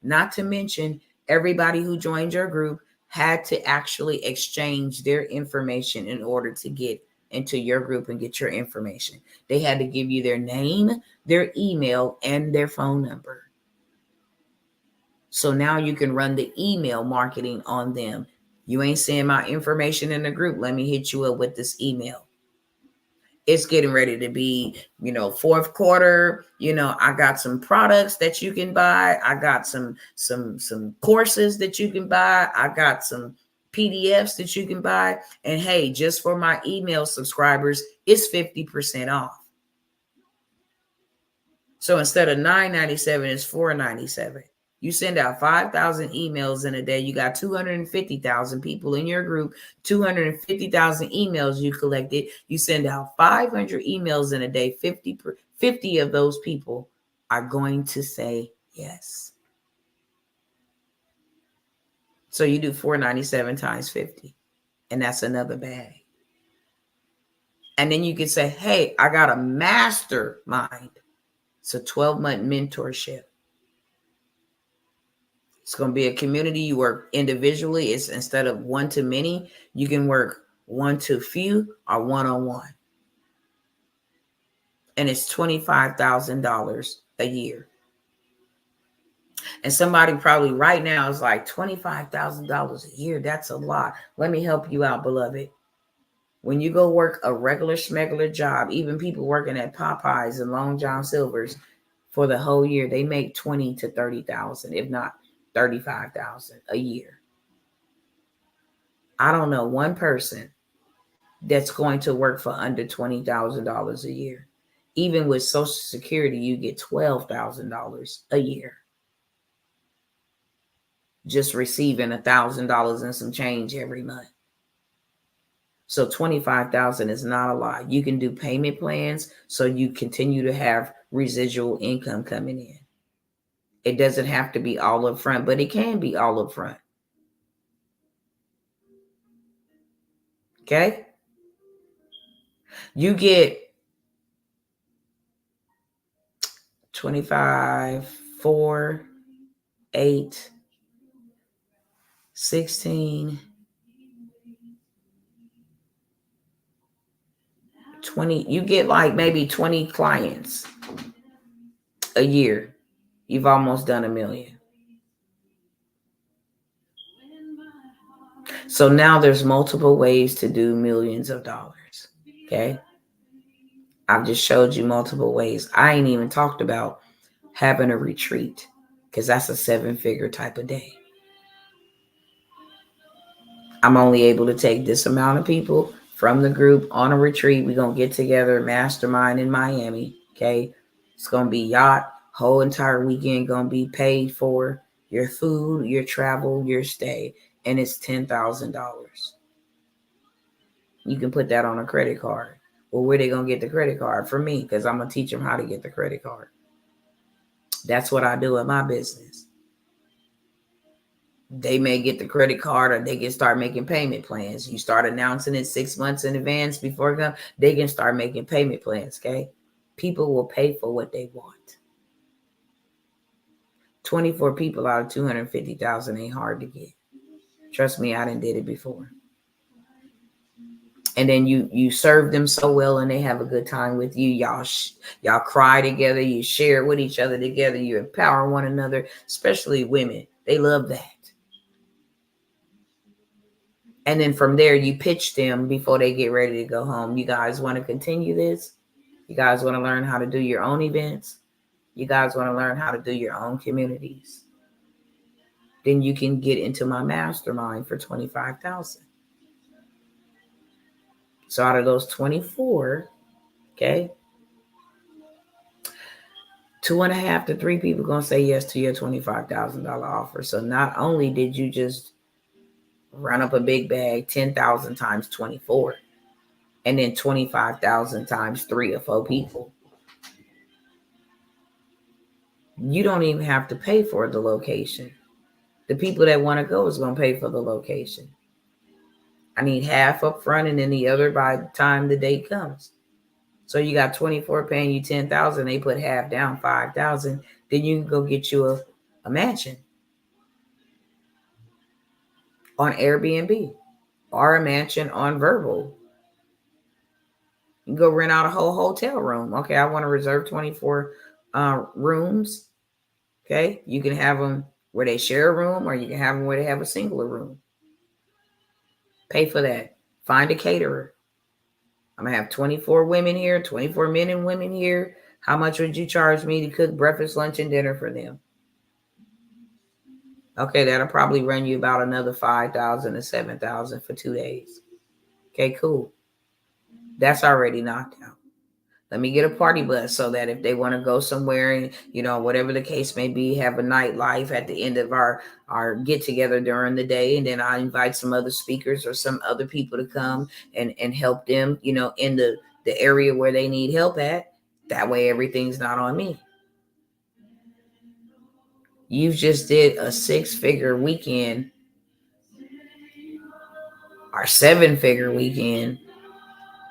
Not to mention everybody who joined your group had to actually exchange their information in order to get into your group and get your information. They had to give you their name, their email, and their phone number. So now you can run the email marketing on them. You ain't seeing my information in the group. Let me hit you up with this email. It's getting ready to be, fourth quarter. I got some products that you can buy. I got some courses that you can buy. I got some PDFs that you can buy. And hey, just for my email subscribers, it's 50% off. So instead of $997, it's $497. You send out 5,000 emails in a day. You got 250,000 people in your group, 250,000 emails you collected. You send out 500 emails in a day. 50 of those people are going to say yes. So you do $497 times 50, and that's another bag. And then you can say, hey, I got a mastermind. It's a 12-month mentorship. It's going to be a community. You work individually. It's instead of one to many, you can work one to few or one-on-one. And it's $25,000 a year. And somebody probably right now is like, $25,000 a year. That's a lot. Let me help you out, beloved. When you go work a regular schmegular job, even people working at Popeyes and Long John Silver's for the whole year, they make $20,000 to $30,000, if not $35,000 a year. I don't know one person that's going to work for under $20,000 a year. Even with Social Security, you get $12,000 a year. Just receiving $1,000 and some change every month. So $25,000 is not a lot. You can do payment plans so you continue to have residual income coming in. It doesn't have to be all up front, but it can be all up front. Okay? You get 25, 4, 8, 16, 20. You get like maybe 20 clients a year. You've almost done $1 million. So now there's multiple ways to do millions of dollars. Okay? I've just showed you multiple ways. I ain't even talked about having a retreat, because that's a 7-figure type of day. I'm only able to take this amount of people from the group on a retreat. We're going to get together, mastermind in Miami. Okay. It's going to be yacht, whole entire weekend going to be paid for, your food, your travel, your stay. And it's $10,000. You can put that on a credit card. Well, where they going to get the credit card? From me, because I'm going to teach them how to get the credit card. That's what I do in my business. They may get the credit card, or they can start making payment plans. You start announcing it 6 months in advance before it comes. They can start making payment plans, okay? People will pay for what they want. 24 people out of 250,000 ain't hard to get. Trust me, I done did it before. And then you serve them so well, and they have a good time with you. Y'all cry together. You share with each other together. You empower one another, especially women. They love that. And then from there, you pitch them before they get ready to go home. You guys want to continue this? You guys want to learn how to do your own events? You guys want to learn how to do your own communities? Then you can get into my mastermind for $25,000. So out of those 24, okay, 2.5 to 3 people going to say yes to your $25,000 offer. So not only did you just run up a big bag, 10,000 times 24, and then 25,000 times 3 or 4 people. You don't even have to pay for the location. The people that want to go is going to pay for the location. I need half up front and then the other by the time the date comes. So you got 24 paying you 10,000. They put half down, 5,000. Then you can go get you a mansion on Airbnb or a mansion on Verbal. You can go rent out a whole hotel room. Okay, I want to reserve 24 rooms. Okay, you can have them where they share a room, or you can have them where they have a singular room. Pay for that. Find a caterer. I'm going to have 24 women here, 24 men and women here. How much would you charge me to cook breakfast, lunch, and dinner for them? Okay, that'll probably run you about another $5,000 to $7,000 for 2 days. Okay, cool. That's already knocked out. Let me get a party bus so that if they want to go somewhere and, whatever the case may be, have a nightlife at the end of our get together during the day. And then I invite some other speakers or some other people to come and help them, in the area where they need help at. That way, everything's not on me. You just did a 6-figure weekend or 7-figure weekend,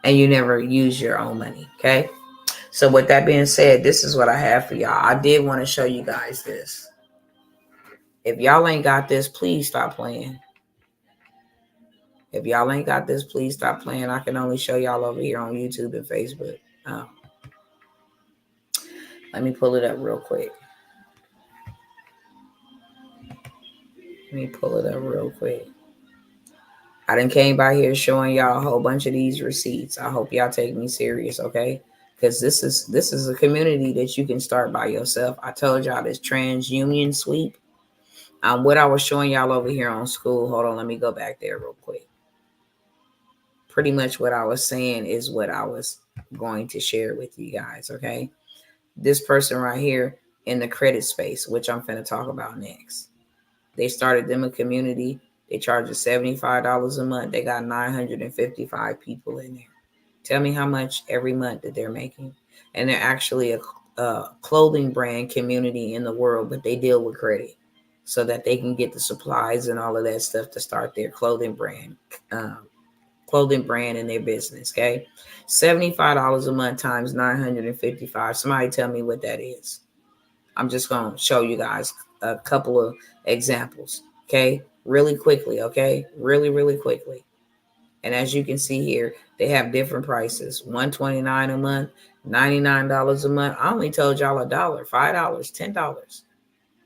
and you never use your own money. Okay. So with that being said, this is what I have for y'all. I did want to show you guys this. If y'all ain't got this, please stop playing. If y'all ain't got this, please stop playing. I can only show y'all over here on YouTube and Facebook. Let me pull it up real quick. I done came by here showing y'all a whole bunch of these receipts. I hope y'all take me serious, okay? Because this is a community that you can start by yourself. I told y'all this TransUnion sweep. What I was showing y'all over here on school. Hold on, let me go back there real quick. pretty much what I was saying is what I was going to share with you guys, okay? This person right here in the credit space, which I'm going to talk about next. They started them a community. They charge $75 a month. They got 955 people in there. Tell me how much every month that they're making. And they're actually a clothing brand community in the world, but they deal with credit so that they can get the supplies and all of that stuff to start their clothing brand in their business. Okay. $75 a month times 955. Somebody tell me what that is. I'm just going to show you guys a couple of examples. Okay. Really quickly. Okay. Really quickly. And as you can see here, they have different prices. $129 a month, $99 a month. I only told y'all $1, $5, $10.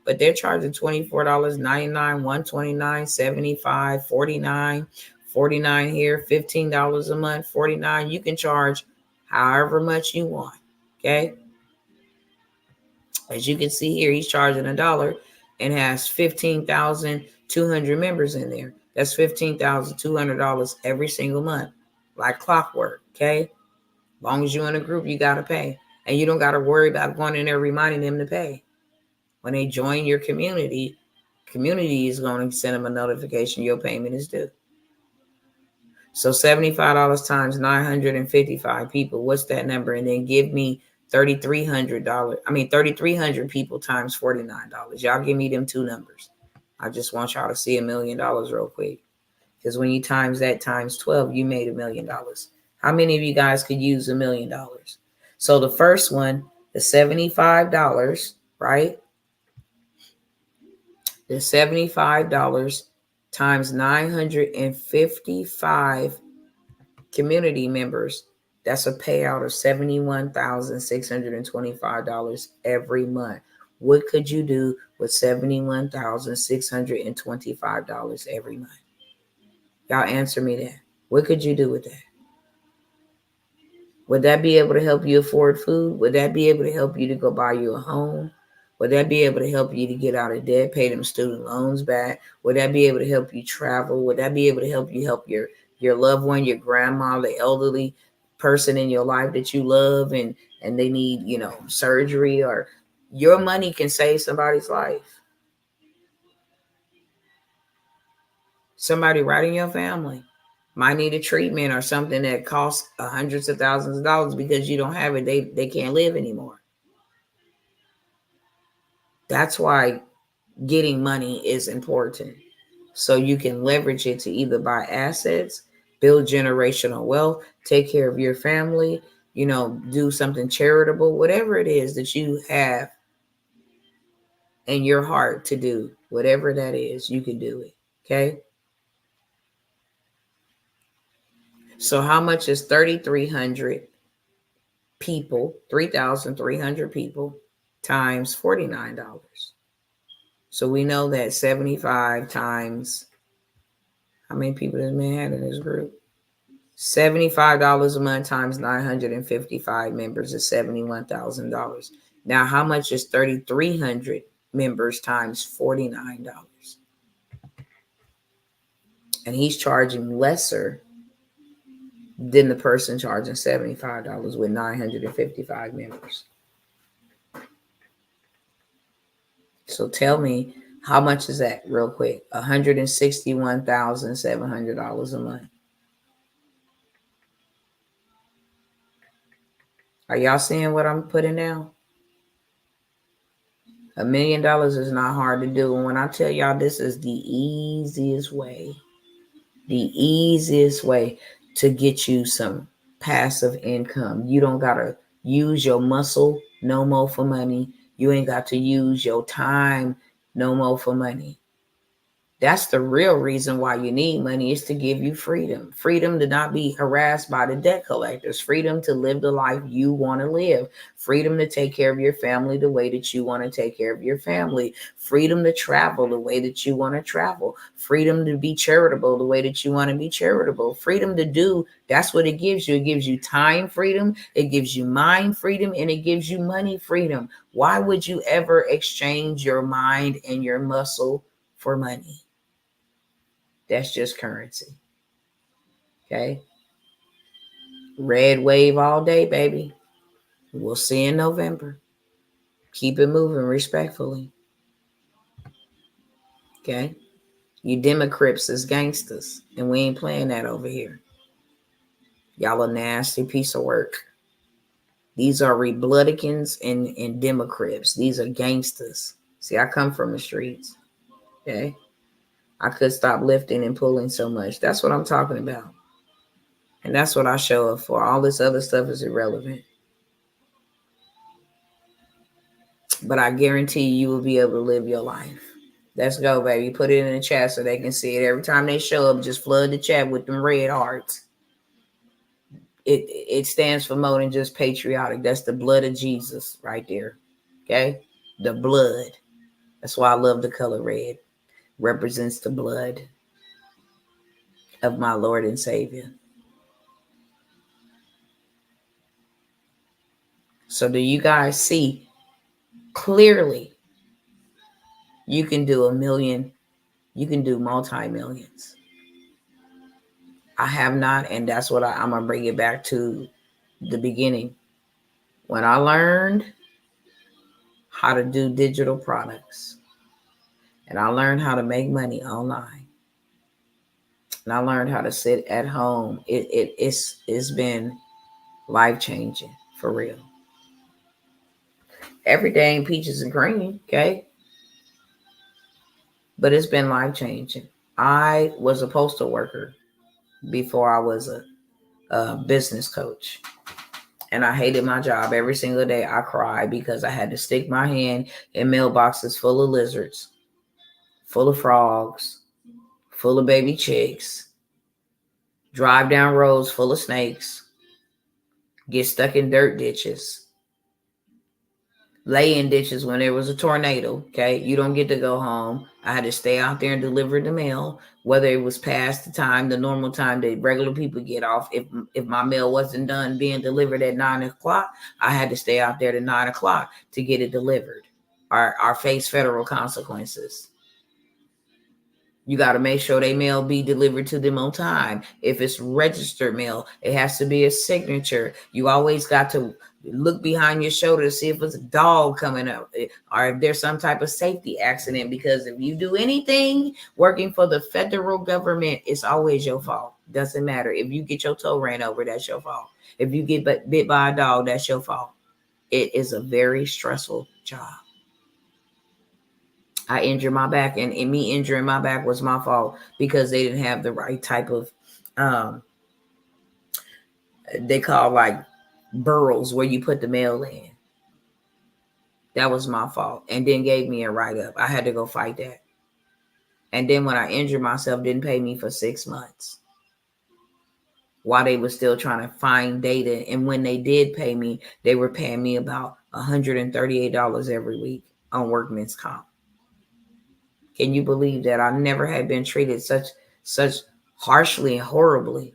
But they're charging $24, $99, $129, $75, $49, $49 here, $15 a month, $49. You can charge however much you want. Okay. As you can see here, he's charging $1 and has 15,200 members in there. That's $15,200 every single month, like clockwork. Okay. As long as you're in a group, you got to pay. And you don't got to worry about going in there reminding them to pay. When they join your community is going to send them a notification your payment is due. So $75 times 955 people. What's that number? And then give me $3,300 people times $49. Y'all give me them two numbers. I just want y'all to see $1 million real quick. Because when you times that times 12, you made $1 million. How many of you guys could use $1 million? So the first one, the $75, right? The $75 times 955 community members, that's a payout of $71,625 every month. What could you do with $71,625 every month? Y'all answer me that. What could you do with that? Would that be able to help you afford food? Would that be able to help you to go buy you a home? Would that be able to help you to get out of debt, pay them student loans back? Would that be able to help you travel? Would that be able to help you help your loved one, your grandma, the elderly person in your life that you love and they need, surgery? Or your money can save somebody's life. Somebody right in your family might need a treatment or something that costs hundreds of thousands of dollars because you don't have it. They can't live anymore. That's why getting money is important. So you can leverage it to either buy assets, build generational wealth, take care of your family, do something charitable, whatever it is that you have in your heart to do, whatever that is, you can do it. Okay. So how much is 3,300 people, 3,300 people times $49? So we know that 75 times, how many people does man have in this group? $75 a month times 955 members is $71,000. Now, how much is 3,300 members times $49? And he's charging lesser than the person charging $75 with 955 members. So tell me, how much is that real quick? $161,700 a month. Are y'all seeing what I'm putting down? $1 million is not hard to do. And when I tell y'all this is the easiest way to get you some passive income. You don't got to use your muscle no more for money. You ain't got to use your time no more for money. That's the real reason why you need money, is to give you freedom. Freedom to not be harassed by the debt collectors. Freedom to live the life you want to live. Freedom to take care of your family the way that you want to take care of your family. Freedom to travel the way that you want to travel. Freedom to be charitable the way that you want to be charitable. Freedom to do, that's what it gives you. It gives you time freedom. It gives you mind freedom, and it gives you money freedom. Why would you ever exchange your mind and your muscle for money? That's just currency. Okay. Red wave all day, baby. We'll see in November. Keep it moving respectfully. Okay? You Democrats is gangsters, and we ain't playing that over here. Y'all a nasty piece of work. These are Republicans and Democrats. These are gangsters. See, I come from the streets. Okay? I could stop lifting and pulling so much. That's what I'm talking about. And that's what I show up for. All this other stuff is irrelevant. But I guarantee you will be able to live your life. Let's go, baby. Put it in the chat so they can see it. Every time they show up, just flood the chat with them red hearts. It stands for more than just patriotic. That's the blood of Jesus right there. Okay? The blood. That's why I love the color red. Represents the blood of my Lord and Savior. So do you guys see clearly you can do $1 million, you can do multi-millions. I have not, and that's what I'm going to bring it back to the beginning. When I learned how to do digital products, and I learned how to make money online, and I learned how to sit at home, it's been life-changing, for real. Every day ain't peaches and cream, okay? But it's been life-changing. I was a postal worker before I was a business coach. And I hated my job. Every single day I cried because I had to stick my hand in mailboxes full of lizards, full of frogs, full of baby chicks, drive down roads full of snakes, get stuck in dirt ditches, lay in ditches when there was a tornado. Okay, you don't get to go home. I had to stay out there and deliver the mail, whether it was past the time, the normal time that regular people get off. If my mail wasn't done being delivered at 9 o'clock, I had to stay out there to 9 o'clock to get it delivered, or face federal consequences. You got to make sure they mail be delivered to them on time. If it's registered mail, it has to be a signature. You always got to look behind your shoulder to see if it's a dog coming up, or if there's some type of safety accident. Because if you do anything working for the federal government, it's always your fault. Doesn't matter. If you get your toe ran over, that's your fault. If you get bit by a dog, that's your fault. It is a very stressful job. I injured my back, and me injuring my back was my fault because they didn't have the right type of, they call like burrows where you put the mail in. That was my fault, and then gave me a write-up. I had to go fight that. And then when I injured myself, didn't pay me for 6 months while they were still trying to find data. And when they did pay me, they were paying me about $138 every week on workman's comp. Can you believe that? I never had been treated such harshly and horribly.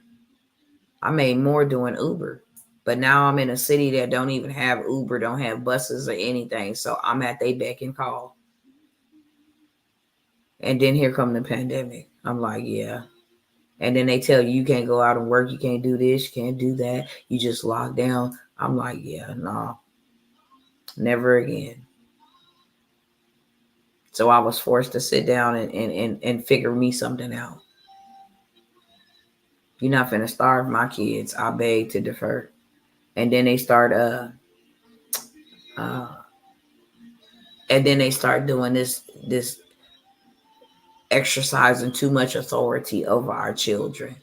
I made more doing Uber, but now I'm in a city that don't even have Uber, don't have buses or anything. So I'm at they beck and call. And then here come the pandemic. I'm like, yeah. And then they tell you you can't go out and work. You can't do this. You can't do that. You just lock down. I'm like, yeah, no, never again. So I was forced to sit down and figure me something out. You're not finna starve my kids. I beg to defer. And then they start doing this exercising too much authority over our children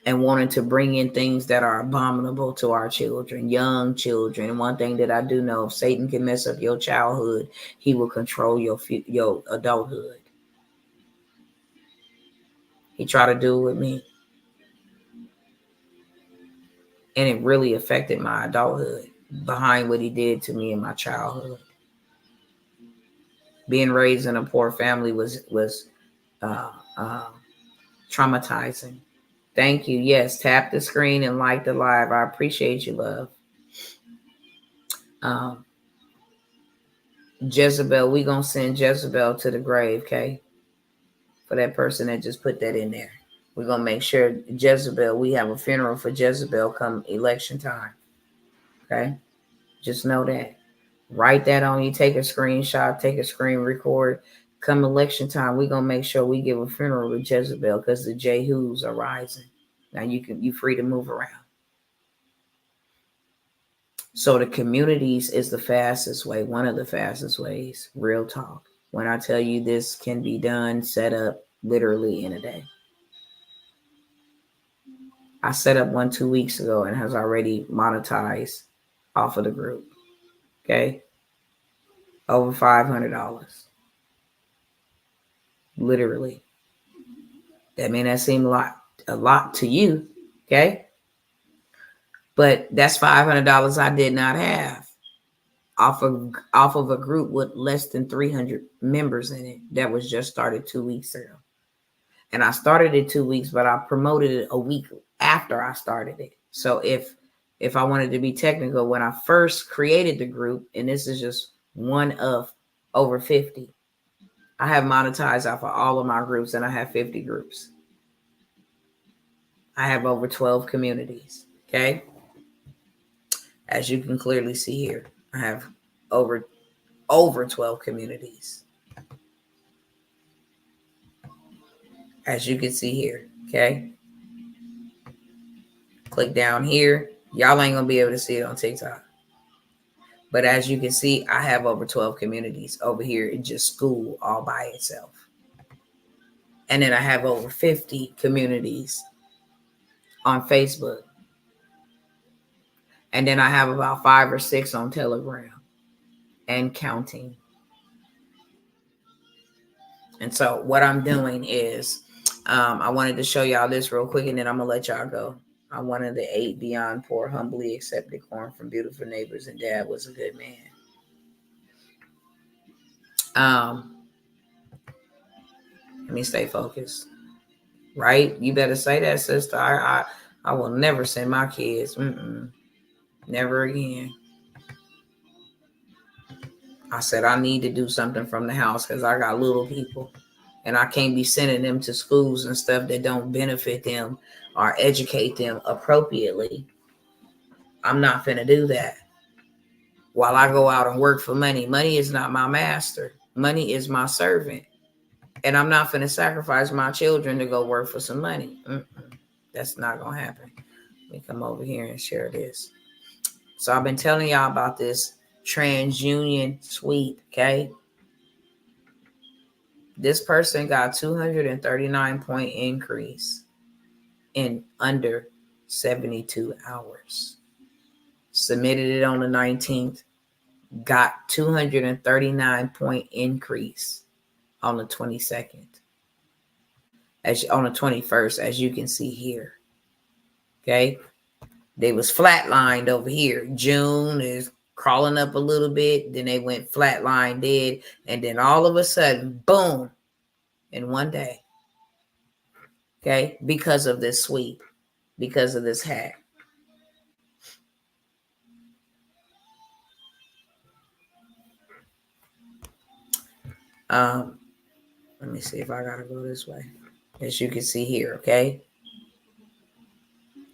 and wanting to bring in things that are abominable to our children, young children. And one thing that I do know, if Satan can mess up your childhood, he will control your adulthood. He tried to do it with me. And it really affected my adulthood behind what he did to me in my childhood. Being raised in a poor family was traumatizing. Thank you. Yes, tap the screen and like the live. I appreciate you, love. Jezebel, we gonna send Jezebel to the grave, okay? For that person that just put that in there. We're going to make sure Jezebel, we have a funeral for Jezebel come election time. Okay? Just know that. Write that on you. Take a screenshot, take a screen record. Come election time, we're going to make sure we give a funeral to Jezebel because the Jehus are rising. Now you free to move around. So the communities is the fastest way, one of the fastest ways, real talk. When I tell you this can be done, set up literally in a day. I set up one 2 weeks ago and has already monetized off of the group. Okay. Over $500. Literally. That may not seem a lot to you. Okay. But that's $500 I did not have off of a group with less than 300 members in it that was just started 2 weeks ago. And I started it 2 weeks, but I promoted it a week after I started it. So if I wanted to be technical, when I first created the group, and this is just one of over 50, I have monetized off of all of my groups, and I have 50 groups. I have over 12 communities. Okay. As you can clearly see here, I have over 12 communities. As you can see here. Okay. Click down here. Y'all ain't gonna be able to see it on TikTok. But as you can see, I have over 12 communities over here in just school all by itself. And then I have over 50 communities on Facebook. And then I have about 5 or 6 on Telegram and counting. And so what I'm doing is I wanted to show y'all this real quick, and then I'm going to let y'all go. I wanted the 8 beyond poor, humbly accepted corn from beautiful neighbors, and dad was a good man. Let me stay focused. Right? You better say that, sister. I will never send my kids. Never again. I said I need to do something from the house because I got little people. And I can't be sending them to schools and stuff that don't benefit them or educate them appropriately. I'm not finna do that. While I go out and work for money. Money is not my master. Money is my servant. And I'm not finna sacrifice my children to go work for some money. That's not gonna happen. Let me come over here and share this. So I've been telling y'all about this TransUnion sweep, okay? This person got 239 point increase in under 72 hours. Submitted it on the 19th, got 239 point increase on the 22nd. On the 21st, as you can see here. Okay. They was flatlined over here. June is crawling up a little bit. Then they went flatline dead. And then all of a sudden, boom, in one day. Okay. Because of this sweep. Because of this hack. Let me see if I gotta go this way. As you can see here, okay?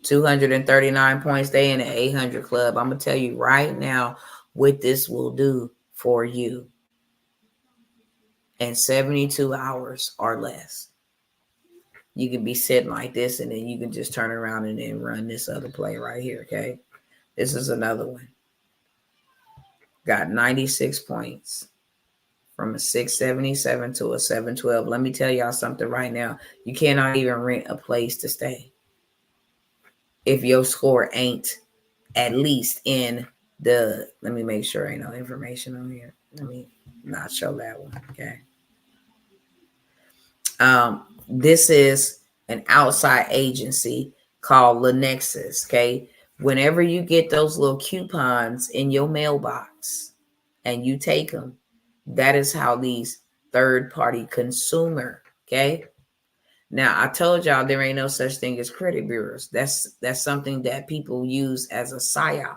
239 points. They in the 800 club. I'm gonna tell you right now what this will do for you in 72 hours or less. You can be sitting like this, and then you can just turn around and then run this other play right here, okay? This is another one. Got 96 points. From a 677 to a 712. Let me tell y'all something right now. You cannot even rent a place to stay if your score ain't at least in the, let me make sure ain't no information on here. Let me not show that one. Okay. This is an outside agency called Lenexus. Okay. Whenever you get those little coupons in your mailbox and you take them, that is how these third-party consumer, okay? Now, I told y'all there ain't no such thing as credit bureaus. That's something that people use as a psyop.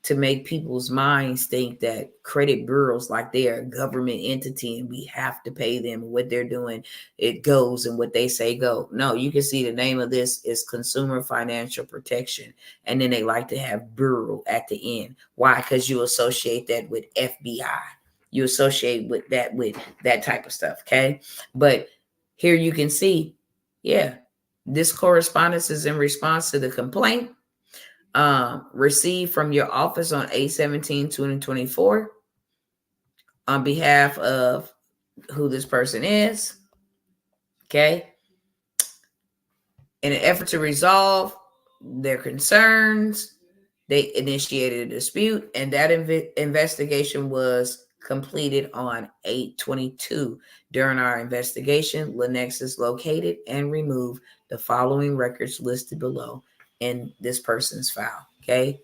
to make people's minds think that credit bureaus like they are a government entity and we have to pay them. What they're doing, it goes, and what they say go. No, you can see the name of this is Consumer Financial Protection, and then they like to have bureau at the end. Why? Because you associate that with FBI. You associate with that type of stuff. Okay, but here you can see, yeah, this correspondence is in response to the complaint received from your office on 8/17/2024 on behalf of who this person is. Okay. In an effort to resolve their concerns, they initiated a dispute, and that investigation was completed on 8/22. During our investigation, Linux located and removed the following records listed below in this person's file. Okay.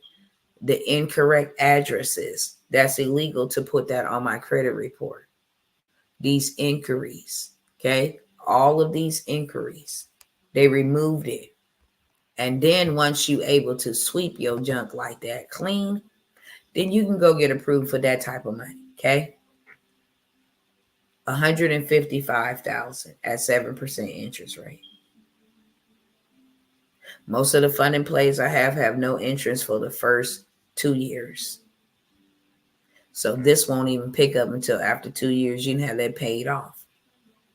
The incorrect addresses. That's illegal to put that on my credit report. These inquiries, okay? All of these inquiries, they removed it. And then once you able to sweep your junk like that clean, then you can go get approved for that type of money, okay? $155,000 at 7% interest rate. Most of the funding plays I have no interest for the first 2 years. So this won't even pick up until after 2 years. You can have that paid off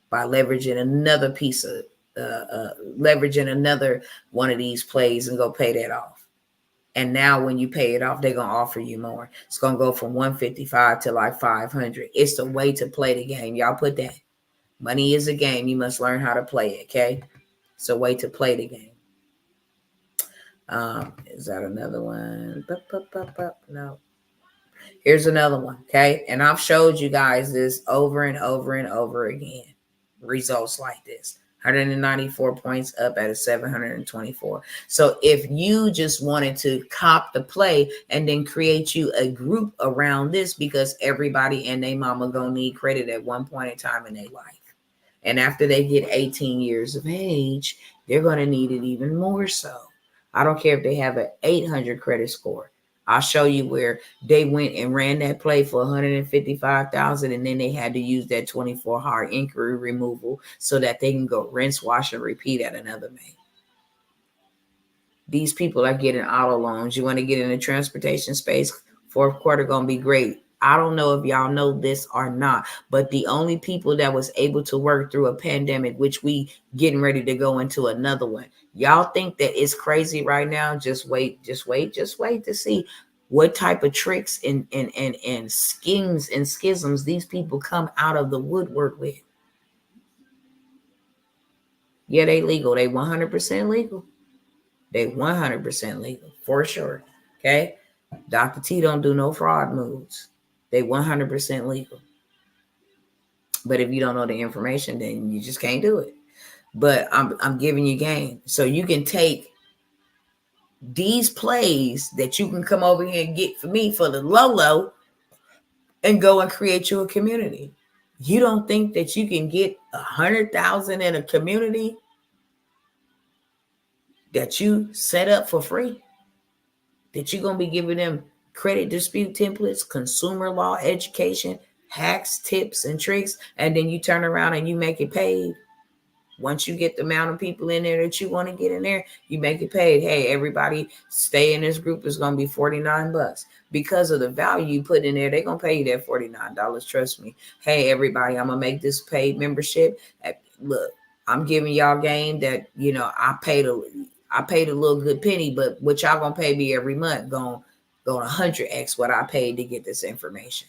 by leveraging another piece of, leveraging another one of these plays and go pay that off. And now when you pay it off, they're going to offer you more. It's going to go from 155 to like 500. It's the way to play the game. Y'all put that. Money is a game. You must learn how to play it, okay? It's a way to play the game. Is that another one? No. Here's another one, okay? And I've showed you guys this over and over and over again. Results like this. 194 points up at a 724. So if you just wanted to cop the play and then create you a group around this, because everybody and their mama gonna need credit at one point in time in their life. And after they get 18 years of age, they're gonna need it even more so. I don't care if they have an 800 credit score. I'll show you where they went and ran that play for 155,000, and then they had to use that 24-hour inquiry removal so that they can go rinse, wash, and repeat at another bank. These people are getting auto loans. You want to get in the transportation space? Fourth quarter gonna be great. I don't know if y'all know this or not, but the only people that was able to work through a pandemic, which we getting ready to go into another one. Y'all think that it's crazy right now? Just wait to see what type of tricks and schemes and schisms these people come out of the woodwork with. Yeah, they legal. They 100% legal. They 100% legal for sure. Okay. Dr. T don't do no fraud moves. They 100% legal. But if you don't know the information, then you just can't do it. But I'm giving you game. So you can take these plays that you can come over here and get for me for the low and go and create you a community. You don't think that you can get 100,000 in a community that you set up for free? That you're going to be giving them credit dispute templates, consumer law education, hacks, tips, and tricks, and then you turn around and you make it paid. Once you get the amount of people in there that you want to get in there, you make it paid. Hey, everybody stay in this group is going to be $49. Because of the value you put in there, they're going to pay you that $49. Trust me. Hey, everybody, I'm going to make this paid membership. Look, I'm giving y'all game that, I paid a little good penny, but what y'all going to pay me every month going 100x what I paid to get this information.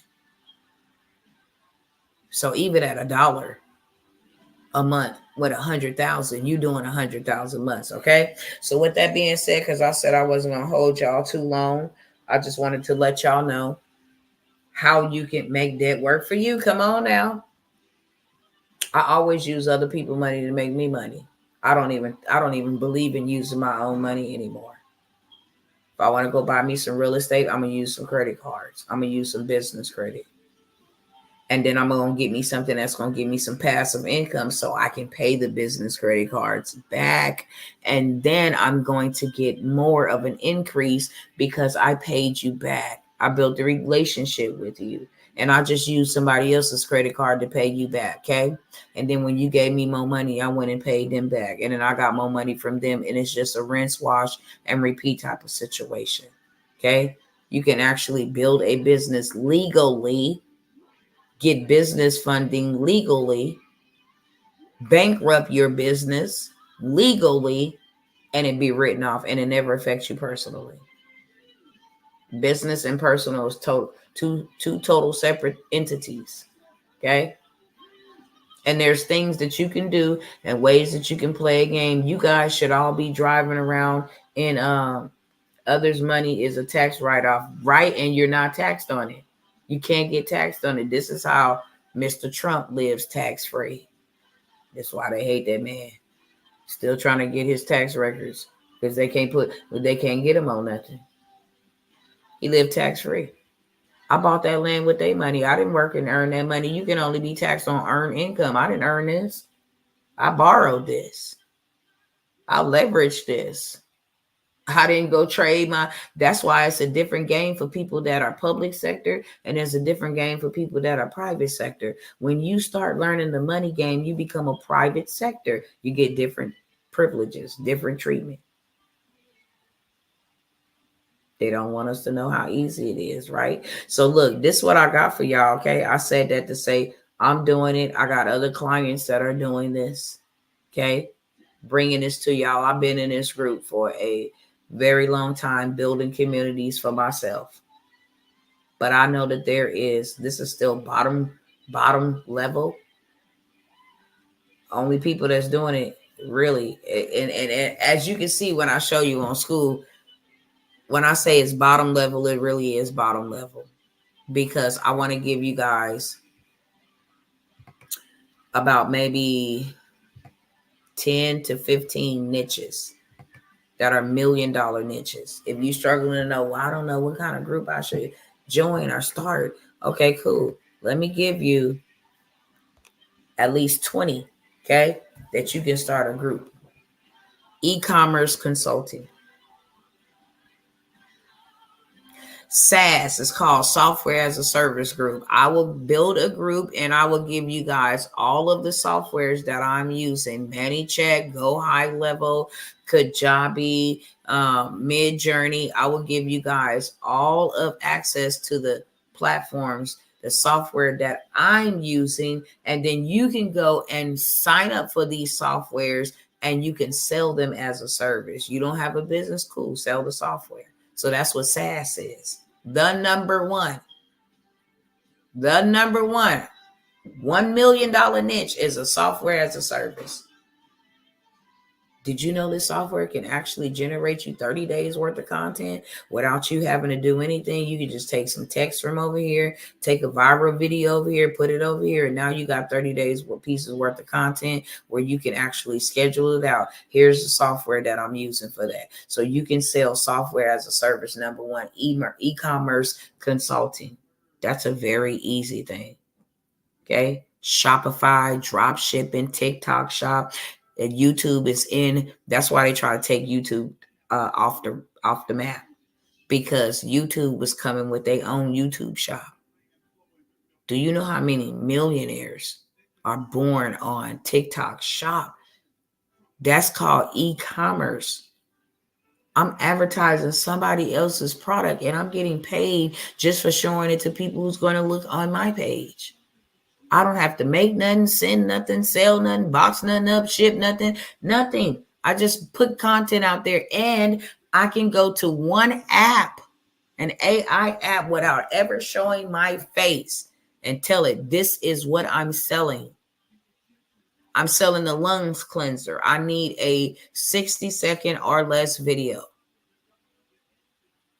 So even at $1 a month with 100,000, you doing 100,000 months. Okay. So with that being said, because I said I wasn't going to hold y'all too long, I just wanted to let y'all know how you can make that work for you. Come on now. I always use other people's money to make me money. I don't even believe in using my own money anymore. If I want to go buy me some real estate, I'm going to use some credit cards. I'm going to use some business credit. And then I'm going to get me something that's going to give me some passive income so I can pay the business credit cards back. And then I'm going to get more of an increase because I paid you back. I built a relationship with you. And I just used somebody else's credit card to pay you back, okay? And then when you gave me more money, I went and paid them back. And then I got more money from them. And it's just a rinse, wash, and repeat type of situation, okay? You can actually build a business legally, get business funding legally, bankrupt your business legally, and it be written off, and it never affects you personally. Business and personal is two total separate entities, okay? And there's things that you can do and ways that you can play a game. You guys should all be driving around in others' money is a tax write-off, right? And you're not taxed on it. You can't get taxed on it. This is how Mr. Trump lives tax-free. That's why they hate that man. Still trying to get his tax records because they can't get him on nothing. He lived tax-free. I bought that land with their money. I didn't work and earn that money. You can only be taxed on earned income. I didn't earn this. I borrowed this. I leveraged this. I didn't go trade that's why it's a different game for people that are public sector, and there's a different game for people that are private sector. When you start learning the money game, you become a private sector. You get different privileges, different treatment. They don't want us to know how easy it is, right? So look, this is what I got for y'all, okay? I said that to say I'm doing it. I got other clients that are doing this, okay? Bringing this to y'all. I've been in this group for a very long time, building communities for myself. But I know that this is still bottom level. Only people that's doing it really. And as you can see when I show you on school, when I say it's bottom level, it really is bottom level. Because I want to give you guys about maybe 10 to 15 niches that are $1 million niches. If you're struggling to know, well, I don't know what kind of group I should join or start. Okay, cool. Let me give you at least 20, okay, that you can start a group. E-commerce consulting. SaaS is called Software as a Service Group. I will build a group and I will give you guys all of the softwares that I'm using. ManyCheck, Go High Level, Kajabi, Midjourney. I will give you guys all of access to the platforms, the software that I'm using, and then you can go and sign up for these softwares and you can sell them as a service. You don't have a business? Cool, sell the software. So that's what SaaS is. The number one $1 million niche is a software as a service. Did you know this software can actually generate you 30 days worth of content without you having to do anything? You can just take some text from over here, take a viral video over here, put it over here, and now you got 30 days pieces worth of content where you can actually schedule it out. Here's the software that I'm using for that. So you can sell software as a service. Number one, e-commerce consulting. That's a very easy thing. Okay. Shopify, drop shipping, TikTok shop. And YouTube is in. That's why they try to take YouTube off the map, because YouTube was coming with their own YouTube shop. Do you know how many millionaires are born on TikTok shop? That's called e-commerce. I'm advertising somebody else's product and I'm getting paid just for showing it to people who's going to look on my page. I don't have to make nothing, send nothing, sell nothing, box nothing up, ship nothing. I just put content out there and I can go to one app, an AI app, without ever showing my face and tell it, this is what I'm selling. I'm selling the lungs cleanser. I need a 60-second or less video.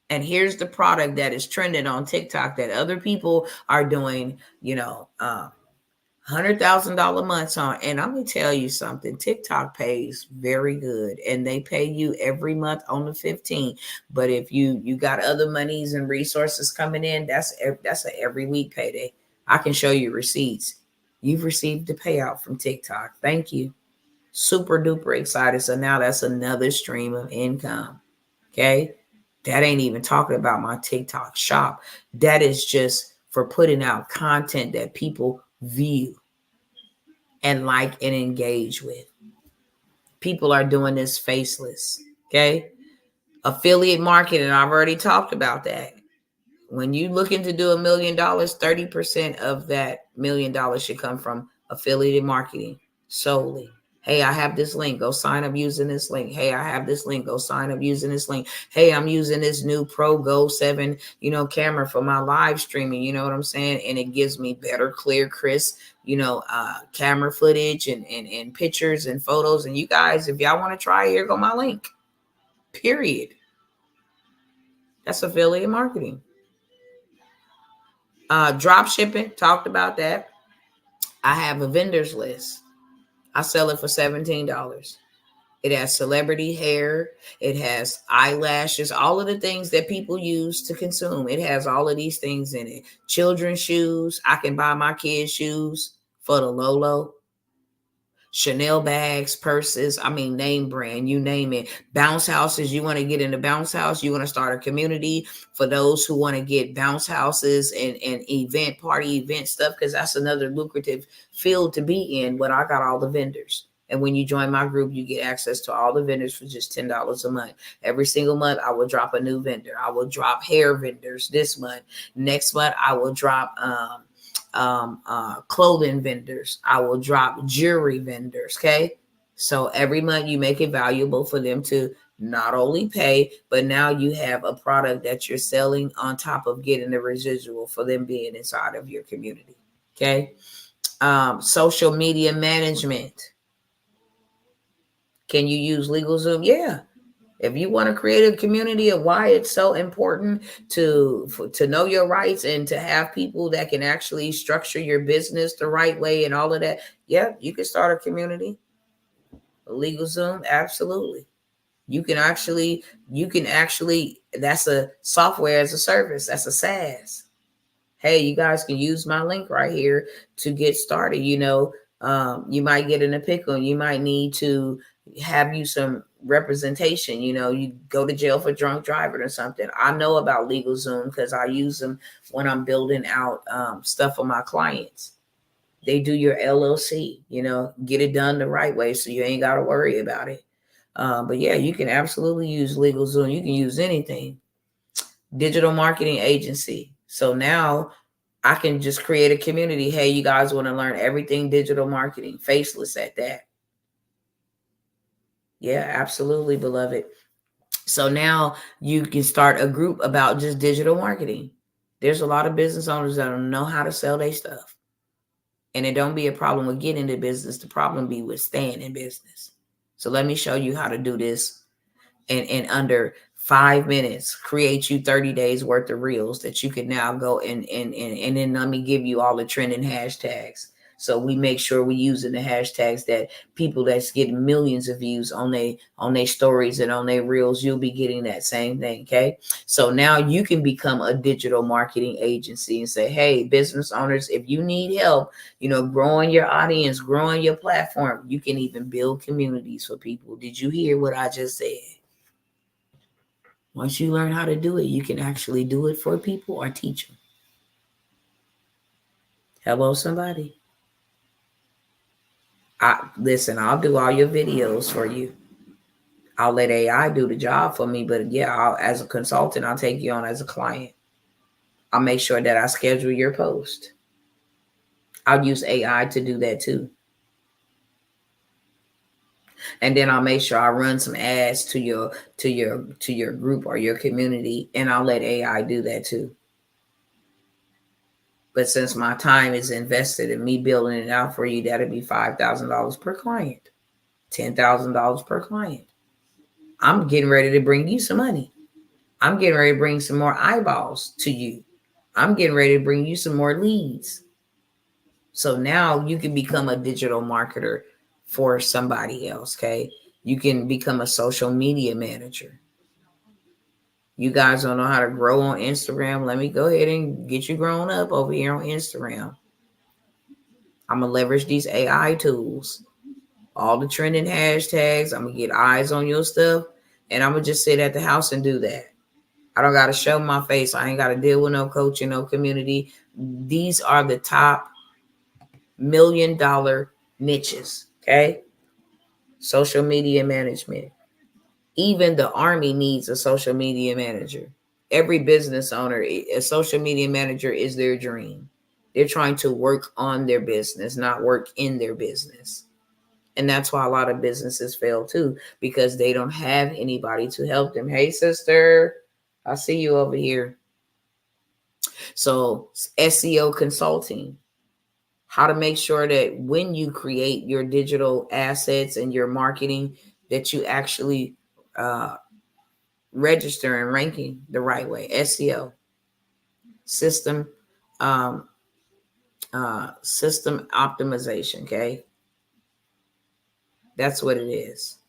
And here's the product that is trending on TikTok that other people are doing, $100,000 months on. And I'm going to tell you something. TikTok pays very good and they pay you every month on the 15th. But if you got other monies and resources coming in, that's an every week payday. I can show you receipts. You've received the payout from TikTok. Thank you. Super duper excited. So now that's another stream of income. Okay. That ain't even talking about my TikTok shop. That is just for putting out content that people view and like and engage with. People are doing this faceless. Okay. Affiliate marketing. I've already talked about that. When you looking to do $1 million, 30% of that $1 million should come from affiliate marketing solely. Hey, I have this link. Go sign up using this link. Hey, I have this link. Go sign up using this link. Hey, I'm using this new Pro Go 7, camera for my live streaming. You know what I'm saying? And it gives me better, clear, crisp, camera footage and pictures and photos. And you guys, if y'all want to try, here go my link. Period. That's affiliate marketing. Drop shipping, talked about that. I have a vendors list. I sell it for $17. It has celebrity hair. It has eyelashes, all of the things that people use to consume. It has all of these things in it. Children's shoes. I can buy my kids' shoes for the low. Chanel bags, purses, name brand, you name it. Bounce houses, you want to get into bounce house, you want to start a community for those who want to get bounce houses and event stuff, because that's another lucrative field to be in. But I got all the vendors. And when you join my group, you get access to all the vendors for just $10 a month. Every single month, I will drop a new vendor. I will drop hair vendors this month. Next month, I will drop clothing vendors. I will drop jewelry vendors. Okay. So every month you make it valuable for them to not only pay, but now you have a product that you're selling on top of getting the residual for them being inside of your community. Okay. Social media management. Can you use LegalZoom? Yeah. If you want to create a community of why it's so important to know your rights and to have people that can actually structure your business the right way and all of that, yeah, you can start a community. LegalZoom, absolutely. You can actually, that's a software as a service. That's a SaaS. Hey, you guys can use my link right here to get started. You might get in a pickle. You might need to have you some representation. You go to jail for drunk driving or something. I know about LegalZoom because I use them when I'm building out stuff for my clients. They do your LLC, get it done the right way so you ain't got to worry about it. But yeah, you can absolutely use LegalZoom. You can use anything. Digital marketing agency. So now I can just create a community. Hey, you guys want to learn everything digital marketing, faceless at that. Yeah, absolutely, beloved. So now you can start a group about just digital marketing. There's a lot of business owners that don't know how to sell their stuff. And it don't be a problem with getting into business. The problem be with staying in business. So let me show you how to do this in under 5 minutes. Create you 30 days worth of reels that you can now go and then let me give you all the trending hashtags. So we make sure we using the hashtags that people that's getting millions of views on their stories and on their reels, you'll be getting that same thing. Okay. So now you can become a digital marketing agency and say, hey, business owners, if you need help, growing your audience, growing your platform, you can even build communities for people. Did you hear what I just said? Once you learn how to do it, you can actually do it for people or teach them. Hello, somebody. Listen, I'll do all your videos for you. I'll let AI do the job for me. But yeah, as a consultant, I'll take you on as a client. I'll make sure that I schedule your post. I'll use AI to do that too. And then I'll make sure I run some ads to your group or your community, and I'll let AI do that too. But since my time is invested in me building it out for you, that'll be $5,000 per client, $10,000 per client. I'm getting ready to bring you some money. I'm getting ready to bring some more eyeballs to you. I'm getting ready to bring you some more leads. So now you can become a digital marketer for somebody else. Okay. You can become a social media manager. You guys don't know how to grow on Instagram. Let me go ahead and get you grown up over here on Instagram. I'm going to leverage these AI tools, all the trending hashtags. I'm going to get eyes on your stuff, and I'm going to just sit at the house and do that. I don't got to show my face. I ain't got to deal with no coaching, no community. These are the top $1 million niches, okay? Social media management. Even the Army needs a social media manager. Every business owner, a social media manager is their dream. They're trying to work on their business, not work in their business. And that's why a lot of businesses fail too, because they don't have anybody to help them. Hey, sister, I see you over here. So SEO consulting, how to make sure that when you create your digital assets and your marketing, that you actually register and ranking the right way. SEO, system system optimization. Okay, that's what it is.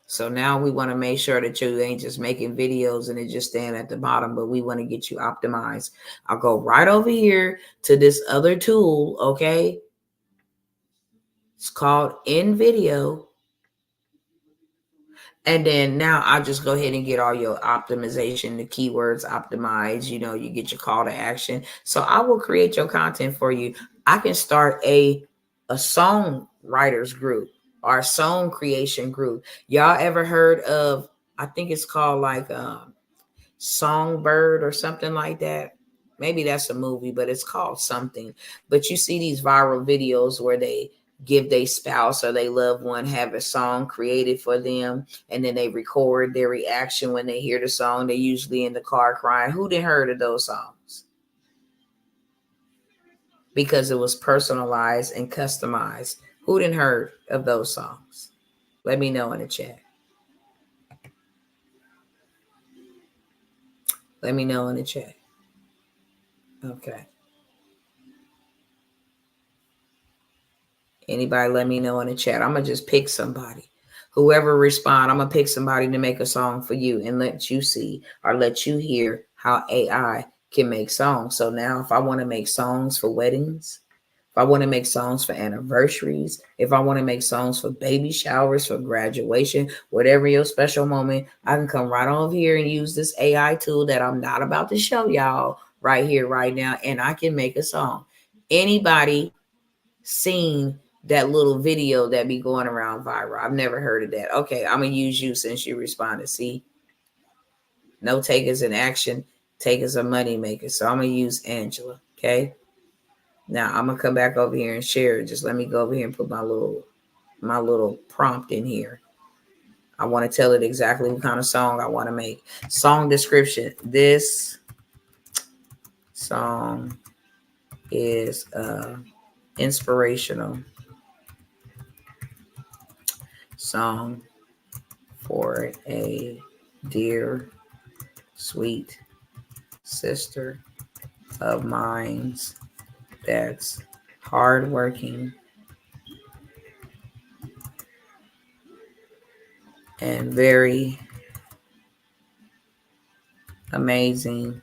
So now we want to make sure that you ain't just making videos and it just stand at the bottom, but we want to get you optimized. I'll go right over here to this other tool. Okay, it's called InVideo. And then now I'll just go ahead and get all your optimization, the keywords optimized, you know, you get your call to action. So I will create your content for you. I can start a songwriters group or a song creation group. Y'all ever heard of, I think it's called like Songbird or something like that. Maybe that's a movie, but it's called something. But you see these viral videos where they give their spouse or their loved one have a song created for them, and then they record their reaction when they hear the song. They're usually in the car crying. Who didn't heard of those songs? Because it was personalized and customized. Who didn't heard of those songs? Let me know in the chat. Let me know in the chat. Okay. Anybody let me know in the chat. I'm going to just pick somebody. Whoever respond, I'm going to pick somebody to make a song for you and let you see or let you hear how AI can make songs. So now if I want to make songs for weddings, if I want to make songs for anniversaries, if I want to make songs for baby showers, for graduation, whatever your special moment, I can come right over here and use this AI tool that I'm not about to show y'all right here, right now, and I can make a song. Anybody seen that little video that be going around viral? I've never heard of that. Okay, I'm going to use you since you responded. See? No takers in action. Takers are money makers. So I'm going to use Angela. Okay? Now I'm gonna come back over here and share it. Just let me go over here and put my little prompt in here. I want to tell it exactly what kind of song I want to make. Song description. This song is inspirational song for a dear, sweet sister of mine's that's hardworking and very amazing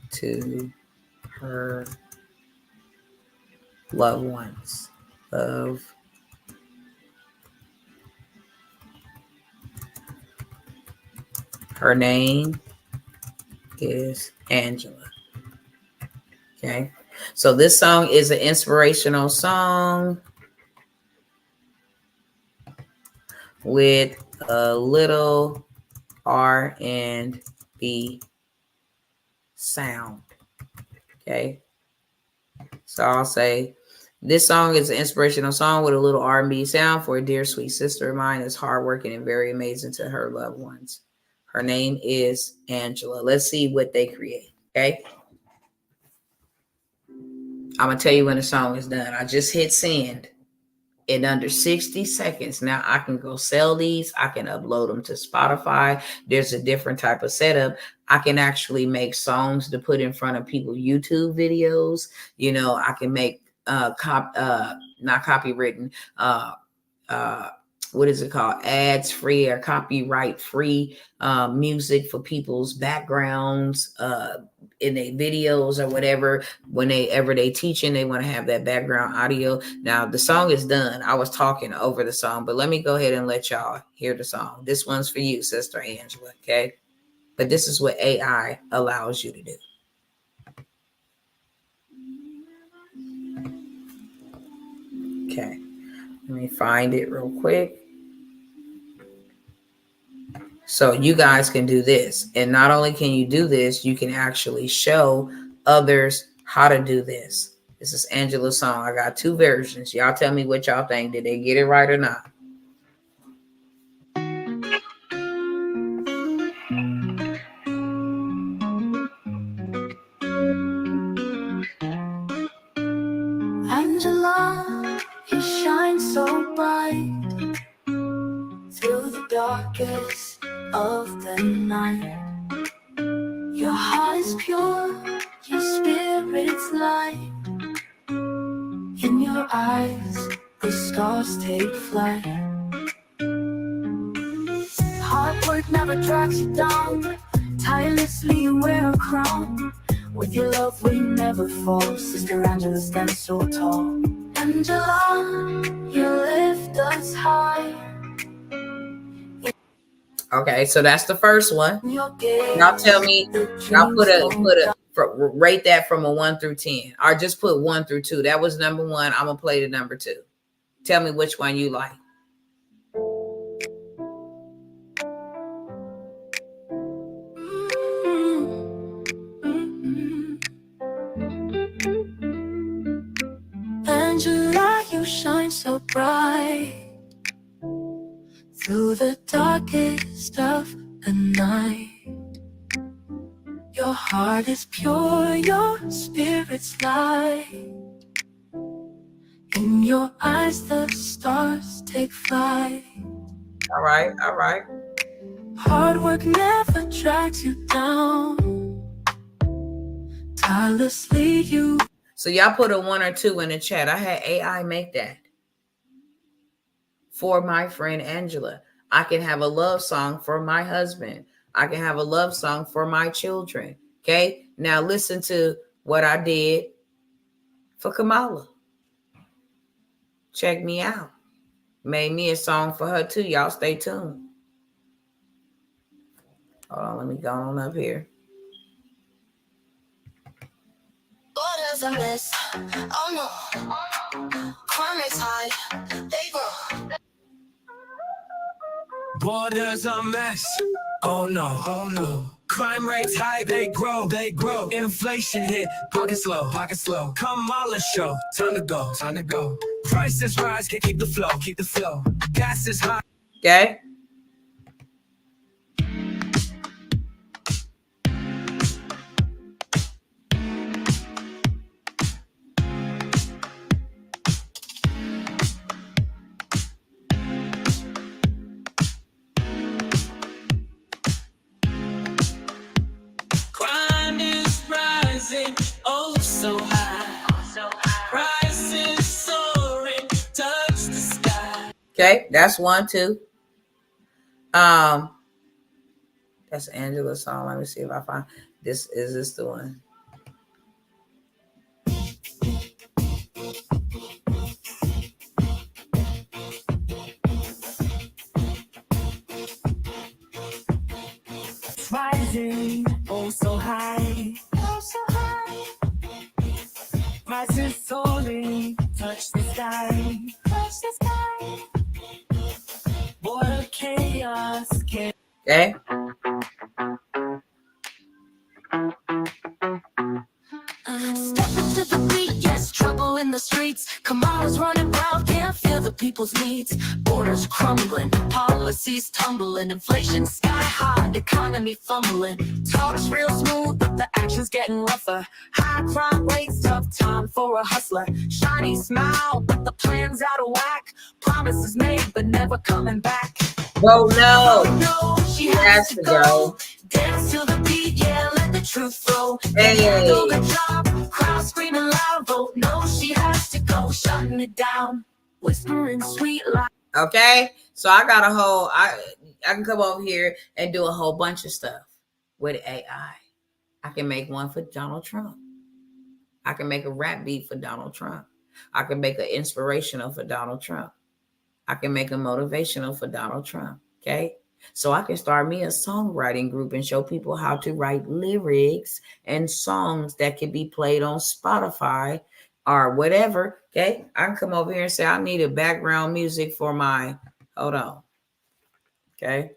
to her loved ones. Her name is Angela. Okay. So this song is an inspirational song with a little R&B sound. Okay. So I'll say this song is an inspirational song with a little R&B sound for a dear sweet sister of mine that's hardworking and very amazing to her loved ones. Her name is Angela. Let's see what they create. Okay. I'm going to tell you when the song is done. I just hit send in under 60 seconds. Now I can go sell these. I can upload them to Spotify. There's a different type of setup. I can actually make songs to put in front of people YouTube videos. You know, I can make not copywritten, what is it called? Ads free or copyright free music for people's backgrounds in their videos or whatever. Whenever they teaching, they want to have that background audio. Now the song is done. I was talking over the song, but let me go ahead and let y'all hear the song. This one's for you, Sister Angela. Okay. But this is what AI allows you to do. Okay. Let me find it real quick. So you guys can do this. And not only can you do this, you can actually show others how to do this. This is Angela's song. I got 2 versions. Y'all tell me what y'all think. Did they get it right or not? Angela, you shine so bright through the darkest of the night. Your heart is pure, your spirit's light. In your eyes, the stars take flight. Hard work never drags you down. Tirelessly you wear a crown. With your love we never fall. Sister Angela stands so tall. Angela, you lift us high. Okay, so that's the first one. Y'all tell me, y'all rate that from a 1 through 10, or just put 1 through 2. That was number 1. I'm gonna play the number 2. Tell me which one you like. Angela, you shine so bright through the darkest of the night. Your heart is pure, your spirit's light. In your eyes the stars take flight. All right, all right. Hard work never drags you down. Tirelessly you. So y'all put a 1 or 2 in the chat. I had AI make that for my friend Angela. I can have a love song for my husband. I can have a love song for my children. Okay. Now listen to what I did for Kamala. Check me out. Made me a song for her too. Y'all stay tuned. Hold on. Let me go on up here. Orders a mess. Oh no. Crime is high. They grow. Borders a mess. Oh no, oh no. Crime rates high, they grow, they grow. Inflation hit, pocket slow, pocket slow. Come on, let's show. Time to go, time to go. Prices rise, can keep the flow, keep the flow. Gas is high. Okay. Oh, so high. Prices soaring, touch the sky. Okay, that's 1, 2. That's Angela's song. Let me see if I find this. Is this the one? Rising, oh so high. Oh so high. Prices soaring, touch the sky. Touch the sky. Border chaos can. Okay. Step into the beat, yes, trouble in the streets. Kamala's running wild, can't feel the people's needs. Borders crumbling, policies tumbling, inflation sky high, economy fumbling. Talks real smooth, but the action's getting rougher. High crime rates, tough time for a hustler. Shiny smile, but the plan's out of whack. Promises made, but never coming back. Oh no. Oh, no, she has to go. Dance to the beat, yeah, let the truth flow. Hey. Do the job, crowd screaming loud, vote no, she has to go. Shutting it down, whispering sweet lies. Okay, So I got a whole, I can come over here and do a whole bunch of stuff with AI. I can make one for Donald Trump. I can make a rap beat for Donald Trump. I can make an inspirational for Donald Trump. I can make a motivational for Donald Trump. Okay. So I can start me a songwriting group and show people how to write lyrics and songs that can be played on Spotify or whatever. Okay. I can come over here and say, I need a background music for my, hold on. Okay.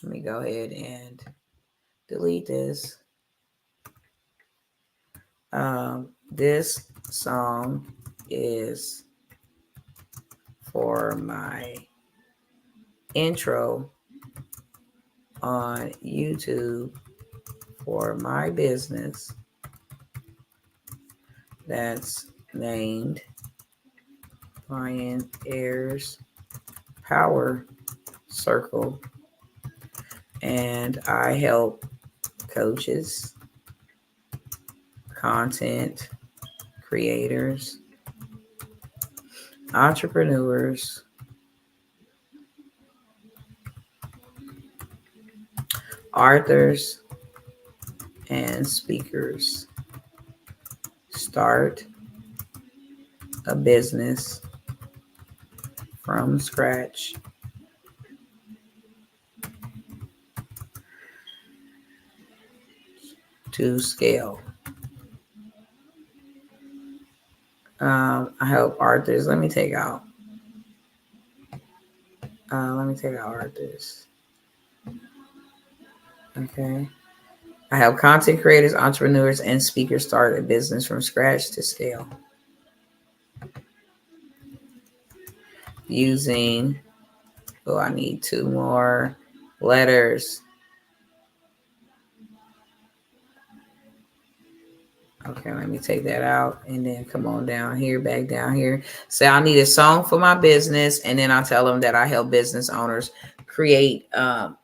Let me go ahead and delete this. This song is for my intro on YouTube for my business that's named Pioneers Power Circle, and I help coaches, content creators, entrepreneurs, authors, and speakers start a business from scratch to scale. I help authors. Let me take out authors. Okay. I help content creators, entrepreneurs, and speakers start a business from scratch to scale using, I need 2 more letters. Okay, let me take that out and then come on down here, back down here. Say I need a song for my business, and then I tell them that I help business owners create a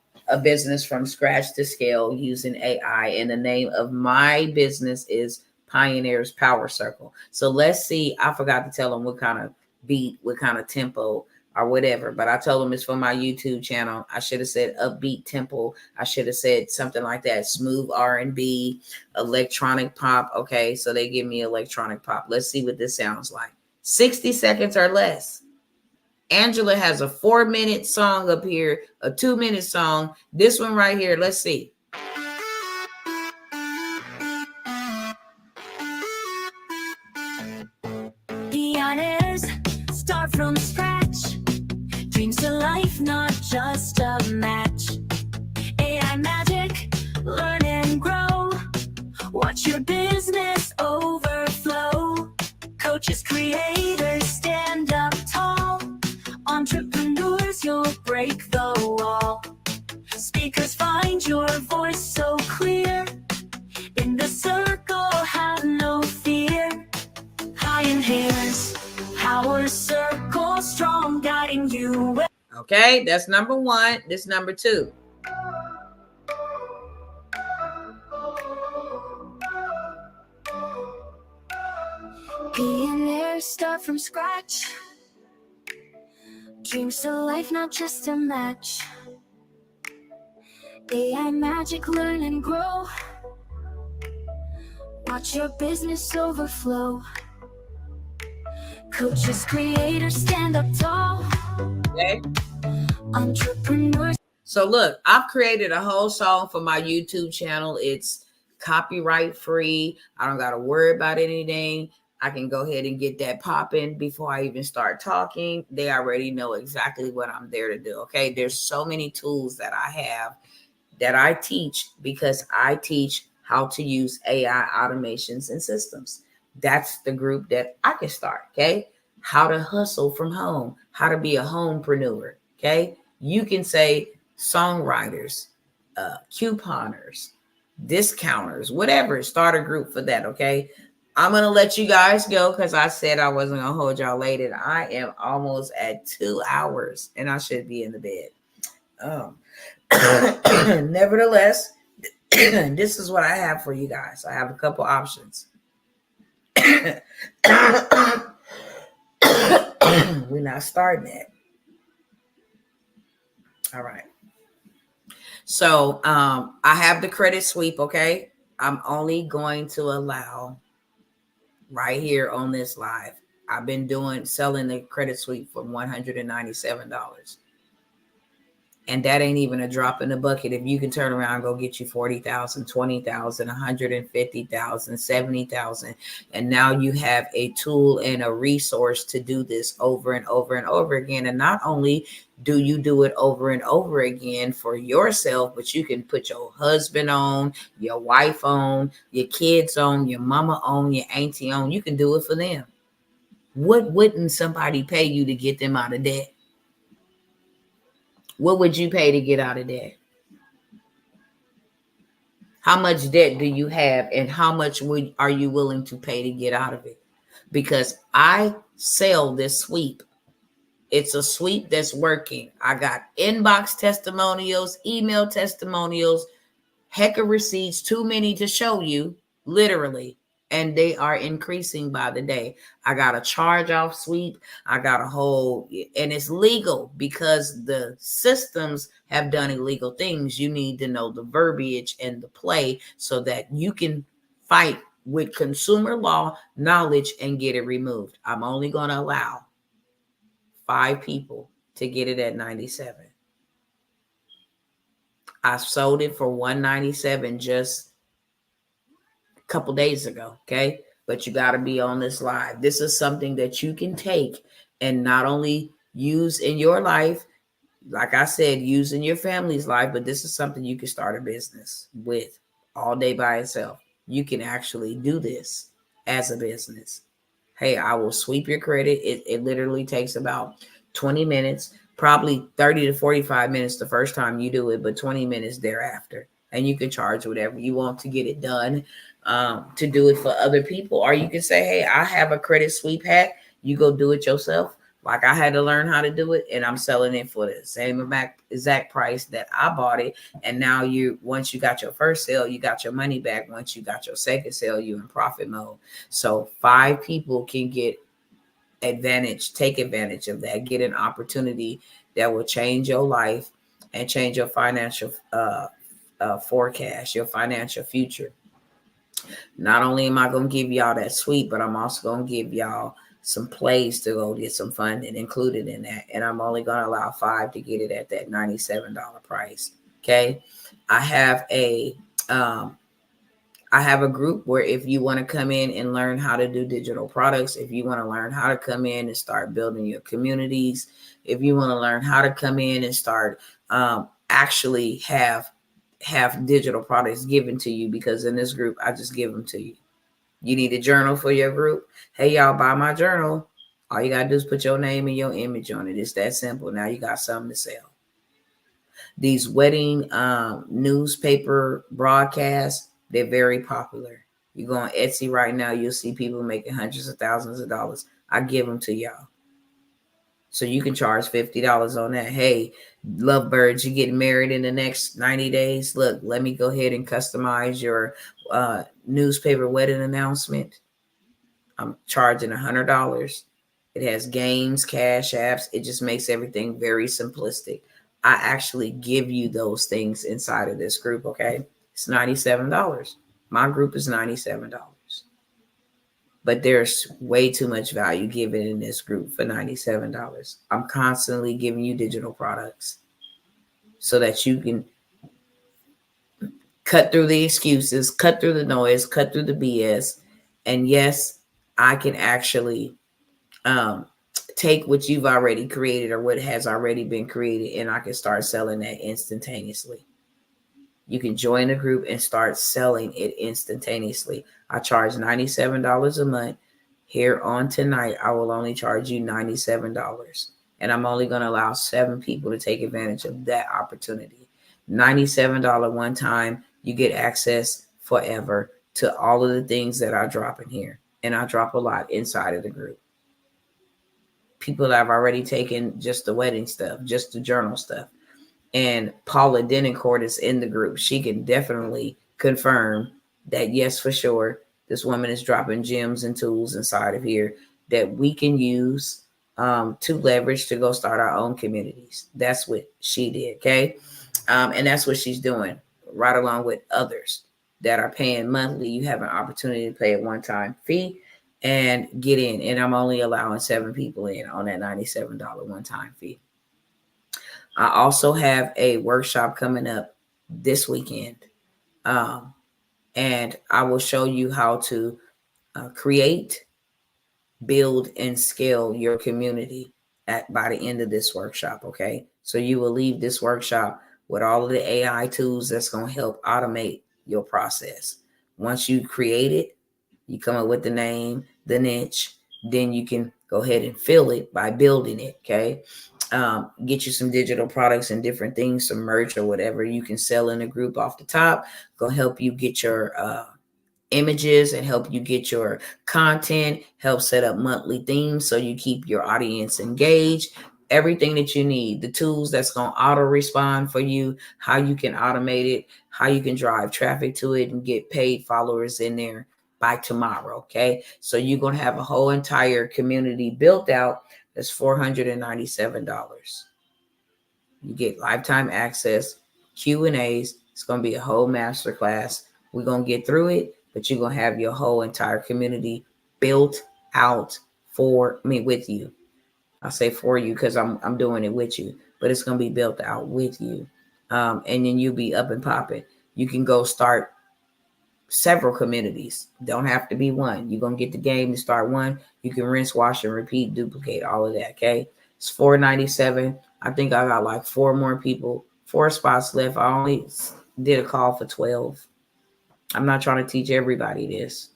business from scratch to scale using AI. And the name of my business is Pioneers Power Circle. So let's see. I forgot to tell them what kind of beat, what kind of tempo or whatever, but I told them it's for my YouTube channel. I should have said upbeat tempo. I should have said something like that. Smooth R&B, electronic pop. Okay, so they give me electronic pop. Let's see what this sounds like. 60 seconds or less. Angela has a 4-minute song up here, a 2-minute song. This one right here, let's see. Pioneers start from scratch. Dreams to life, not just a match. AI magic, learn and grow. Watch your business overflow. Coaches, creators, stand up tall. Entrepreneurs, you'll break the wall. Speakers, find your voice so clear. In the circle, have no fear. Pioneers, Power Circle, strong, guiding you. Okay, that's number 1. This number 2. Pioneers start from scratch. Dreams to life, not just a match. AI magic, learn and grow. Watch your business overflow. Coaches, creators, stand up tall. Okay. Entrepreneurs. So look, I've created a whole song for my YouTube channel. It's copyright free. I don't got to worry about anything. I can go ahead and get that popping before I even start talking. They already know exactly what I'm there to do. Okay. There's so many tools that I have that I teach because I teach how to use AI automations and systems. That's the group that I can start. Okay. How to hustle from home, how to be a homepreneur. Okay. You can say songwriters, couponers, discounters, whatever. Start a group for that. Okay. I'm going to let you guys go because I said I wasn't going to hold y'all late. And I am almost at 2 hours and I should be in the bed. Nevertheless, this is what I have for you guys. I have a couple options. We're not starting it. All right. So I have the credit sweep, okay? I'm only going to allow right here on this live. I've been selling the credit sweep for $197. And that ain't even a drop in the bucket. If you can turn around and go get you 40,000, 20,000, 150,000, 70,000, and now you have a tool and a resource to do this over and over and over again. And not only do you do it over and over again for yourself, but you can put your husband on, your wife on, your kids on, your mama on, your auntie on. You can do it for them. What wouldn't somebody pay you to get them out of debt? What would you pay to get out of debt? How much debt do you have, and how much are you willing to pay to get out of it? Because I sell this sweep. It's a sweep that's working. I got inbox testimonials, email testimonials, heck of receipts, too many to show you, literally. And they are increasing by the day. I got a charge off sweep. I got a whole, and it's legal because the systems have done illegal things. You need to know the verbiage and the play so that you can fight with consumer law knowledge and get it removed. I'm only going to allow 5 people to get it at 97. I sold it for 197 just couple days ago, okay? But you got to be on this live. This is something that you can take and not only use in your life, like I said, use in your family's life, but this is something you can start a business with all day by itself. You can actually do this as a business. Hey, I will sweep your credit. It literally takes about 20 minutes, probably 30 to 45 minutes the first time you do it, but 20 minutes thereafter. And you can charge whatever you want to get it done, to do it for other people. Or you can say, hey, I have a credit sweep hack. You go do it yourself. Like I had to learn how to do it, and I'm selling it for the same exact price that I bought it. And now once you got your first sale, you got your money back. Once you got your second sale, you're in profit mode. So 5 people can take advantage of that, get an opportunity that will change your life and change your financial forecast, your financial future. Not only am I going to give y'all that sweep, but I'm also going to give y'all some plays to go get some funding included in that. And I'm only going to allow 5 to get it at that $97 price. Okay. I have a group where if you want to come in and learn how to do digital products, if you want to learn how to come in and start building your communities, if you want to learn how to come in and start actually have digital products given to you, because in this group, I just give them to you. You need a journal for your group. Hey, y'all, buy my journal. All you got to do is put your name and your image on it. It's that simple. Now you got something to sell. These wedding newspaper broadcasts, they're very popular. You go on Etsy right now, you'll see people making hundreds of thousands of dollars. I give them to y'all. So you can charge $50 on that. Hey, lovebirds, you getting married in the next 90 days. Look, let me go ahead and customize your newspaper wedding announcement. I'm charging $100. It has games, cash apps. It just makes everything very simplistic. I actually give you those things inside of this group, okay? It's $97. My group is $97. But there's way too much value given in this group for $97. I'm constantly giving you digital products so that you can cut through the excuses, cut through the noise, cut through the BS. And yes, I can actually take what you've already created or what has already been created, and I can start selling that instantaneously. You can join the group and start selling it instantaneously. I charge $97 a month. Here on tonight, I will only charge you $97. And I'm only going to allow 7 people to take advantage of that opportunity. $97 one time, you get access forever to all of the things that I drop in here. And I drop a lot inside of the group. People that have already taken just the wedding stuff, just the journal stuff. And Paula Denoncourt is in the group. She can definitely confirm that, yes, for sure, this woman is dropping gems and tools inside of here that we can use to leverage to go start our own communities. That's what she did. Okay. And that's what she's doing right along with others that are paying monthly. You have an opportunity to pay a one-time fee and get in. And I'm only allowing 7 people in on that $97 one-time fee. I also have a workshop coming up this weekend. And I will show you how to create, build, and scale your community by the end of this workshop. Okay. So you will leave this workshop with all of the AI tools that's going to help automate your process. Once you create it, you come up with the name, the niche, then you can go ahead and fill it by building it. Okay. Get you some digital products and different things, some merch or whatever you can sell in a group off the top. Go help you get your images and help you get your content, help set up monthly themes so you keep your audience engaged. Everything that you need, the tools that's going to auto respond for you, how you can automate it, how you can drive traffic to it and get paid followers in there by tomorrow. Okay. So you're going to have a whole entire community built out. That's $497. You get lifetime access, Q&As. It's going to be a whole masterclass. We're going to get through it, but you're going to have your whole entire community built out with you. I say for you because I'm doing it with you, but it's going to be built out with you. And then you'll be up and popping. You can go start several communities. Don't have to be one. You're going to get the game to start one. You can rinse, wash, and repeat, duplicate all of that. Okay. It's $497. I think I got like 4 more people, 4 spots left. I only did a call for 12. I'm not trying to teach everybody this.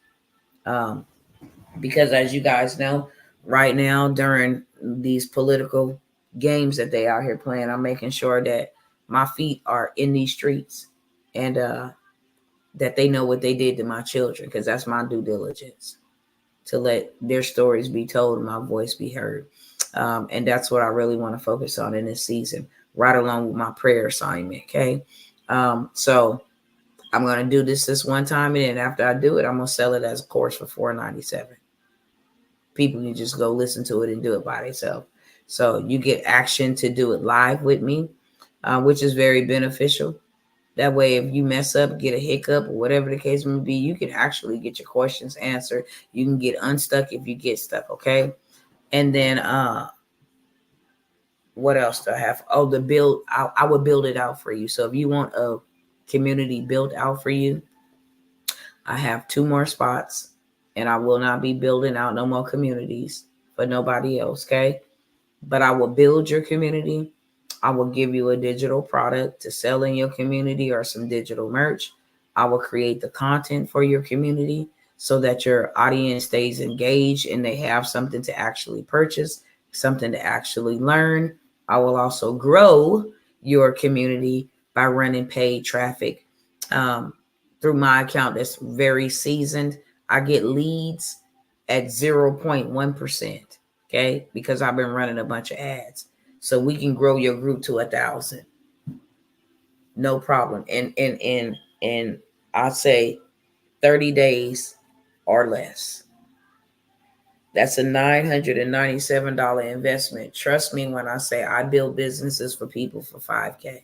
Because as you guys know, right now during these political games that they out here playing, I'm making sure that my feet are in these streets and that they know what they did to my children, because that's my due diligence, to let their stories be told and my voice be heard. And that's what I really want to focus on in this season, right along with my prayer assignment. Okay. So I'm going to do this one time. And then after I do it, I'm going to sell it as a course for $497. People can just go listen to it and do it by themselves. So you get action to do it live with me, which is very beneficial. That way, if you mess up, get a hiccup or whatever the case may be, you can actually get your questions answered. You can get unstuck if you get stuck. Okay. And then, what else do I have? Oh, the build. I would build it out for you. So if you want a community built out for you, I have 2 more spots, and I will not be building out no more communities for nobody else. Okay. But I will build your community. I will give you a digital product to sell in your community or some digital merch. I will create the content for your community so that your audience stays engaged and they have something to actually purchase, something to actually learn. I will also grow your community by running paid traffic through my account that's very seasoned. I get leads at 0.1%. Okay, because I've been running a bunch of ads. So we can grow your group to 1,000. No problem. And I'll say 30 days or less. That's a $997 investment. Trust me when I say I build businesses for people for $5K.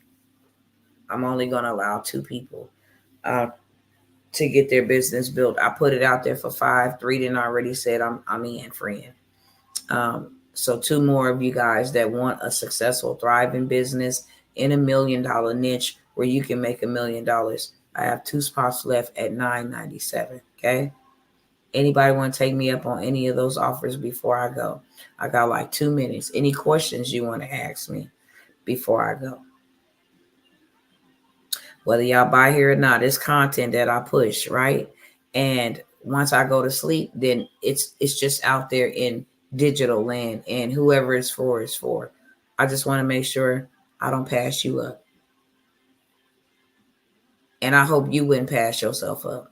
I'm only going to allow 2 people to get their business built. I put it out there for 5. 3 didn't already said I'm in, friend. So 2 more of you guys that want a successful, thriving business in $1 million niche where you can make $1 million. I have 2 spots left at $997. Okay. Anybody want to take me up on any of those offers before I go? I got like 2 minutes. Any questions you want to ask me before I go? Whether y'all buy here or not, it's content that I push, right? And once I go to sleep, then it's just out there in digital land, and whoever it's for is for. I just want to make sure I don't pass you up. And I hope you wouldn't pass yourself up.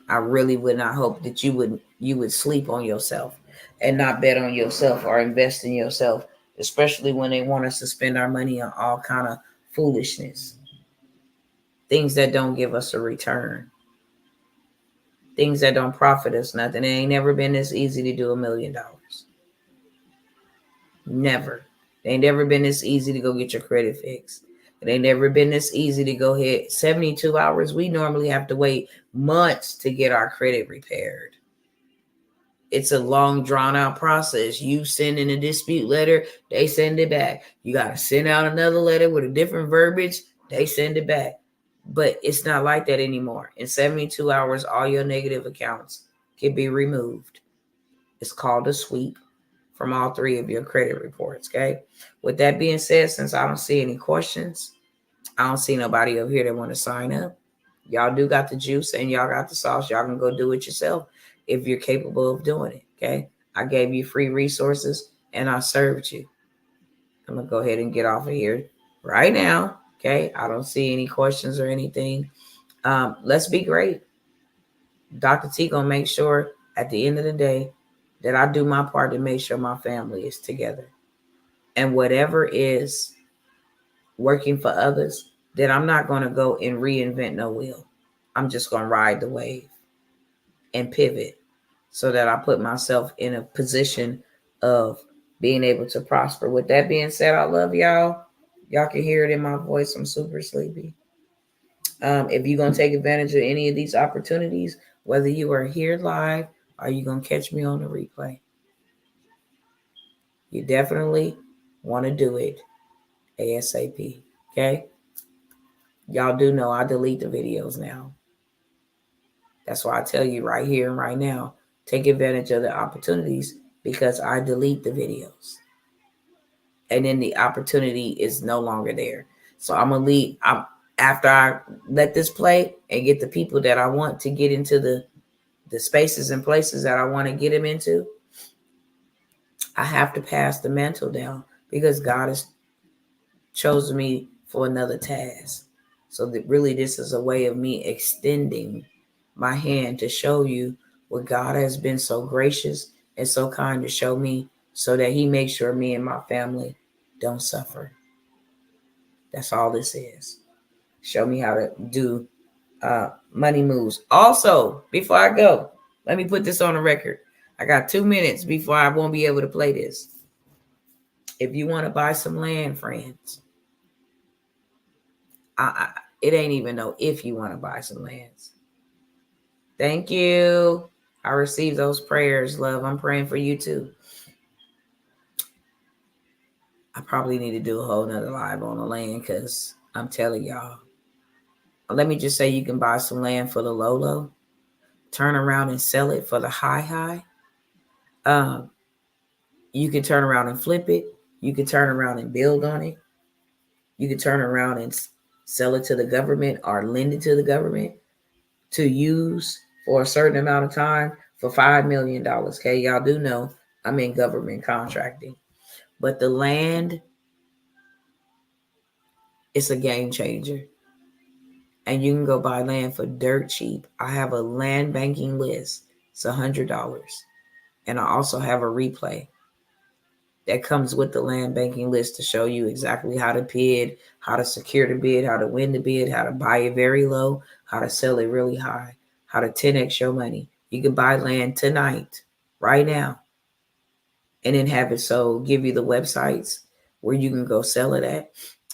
I really would not hope that you would sleep on yourself and not bet on yourself or invest in yourself, especially when they want us to spend our money on all kind of foolishness. Things that don't give us a return. Things that don't profit us nothing. It ain't never been this easy to do $1 million. Never. It ain't never been this easy to go get your credit fixed. It ain't never been this easy to go hit 72 hours. We normally have to wait months to get our credit repaired. It's a long, drawn-out process. You send in a dispute letter, they send it back. You got to send out another letter with a different verbiage, they send it back. But it's not like that anymore. In 72 hours, all your negative accounts can be removed. It's called a sweep from all 3 of your credit reports, okay? With that being said, since I don't see any questions, I don't see nobody over here that want to sign up. Y'all do got the juice and y'all got the sauce. Y'all can go do it yourself if you're capable of doing it, okay? I gave you free resources and I served you. I'm going to go ahead and get off of here right now, okay? I don't see any questions or anything. Let's be great. Dr. T going to make sure at the end of the day that I do my part to make sure my family is together. And whatever is working for others, then I'm not going to go and reinvent no wheel. I'm just going to ride the wave and pivot so that I put myself in a position of being able to prosper. With that being said, I love y'all. Y'all can hear it in my voice. I'm super sleepy. If you're going to take advantage of any of these opportunities, whether you are here live or you're going to catch me on the replay, you definitely want to do it ASAP, okay? Y'all do know I delete the videos now. That's why I tell you right here and right now, take advantage of the opportunities because I delete the videos. And then the opportunity is no longer there. So I'm going to leave. After I let this play and get the people that I want to get into the spaces and places that I want to get them into, I have to pass the mantle down because God has chosen me for another task. So that really this is a way of me extending my hand to show you what God has been so gracious and so kind to show me so that he makes sure me and my family don't suffer. That's all this is. Show me how to do money moves. Also, before I go, let me put this on the record. I got 2 minutes before I won't be able to play this. If you want to buy some land, friends, it ain't even no if you want to buy some lands. Thank you. I received those prayers, love. I'm praying for you too. I probably need to do a whole nother live on the land because I'm telling y'all. Let me just say you can buy some land for the low, turn around and sell it for the high. You can turn around and flip it. You can turn around and build on it. You can turn around and sell it to the government or lend it to the government to use for a certain amount of time for $5 million. Okay, y'all do know I'm in government contracting. But the land, it's a game changer. And you can go buy land for dirt cheap. I have a land banking list. It's $100. And I also have a replay that comes with the land banking list to show you exactly how to bid, how to secure the bid, how to win the bid, how to buy it very low, how to sell it really high, how to 10x your money. You can buy land tonight, right now, and then have it sold. Give you the websites where you can go sell it at.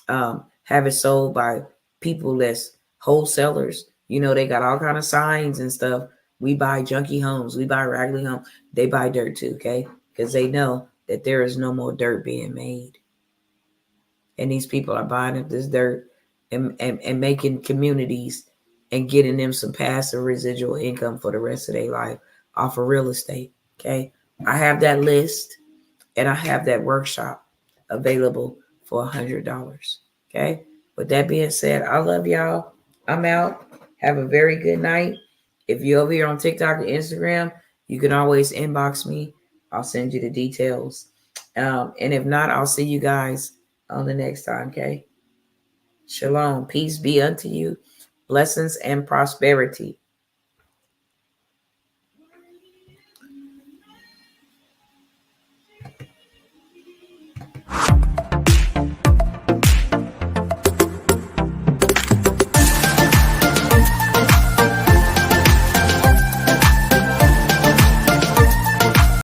Have it sold by people that's wholesalers. You know, they got all kind of signs and stuff. We buy junky homes. We buy raggedy homes. They buy dirt too, okay? Because they know that there is no more dirt being made. And these people are buying up this dirt and making communities and getting them some passive residual income for the rest of their life off of real estate, okay? I have that list and I have that workshop available for $100, okay? With that being said, I love y'all. I'm out. Have a very good night. If you're over here on TikTok or Instagram, you can always inbox me. I'll send you the details. And if not, I'll see you guys on the next time, okay? Shalom. Peace be unto you. Blessings and prosperity.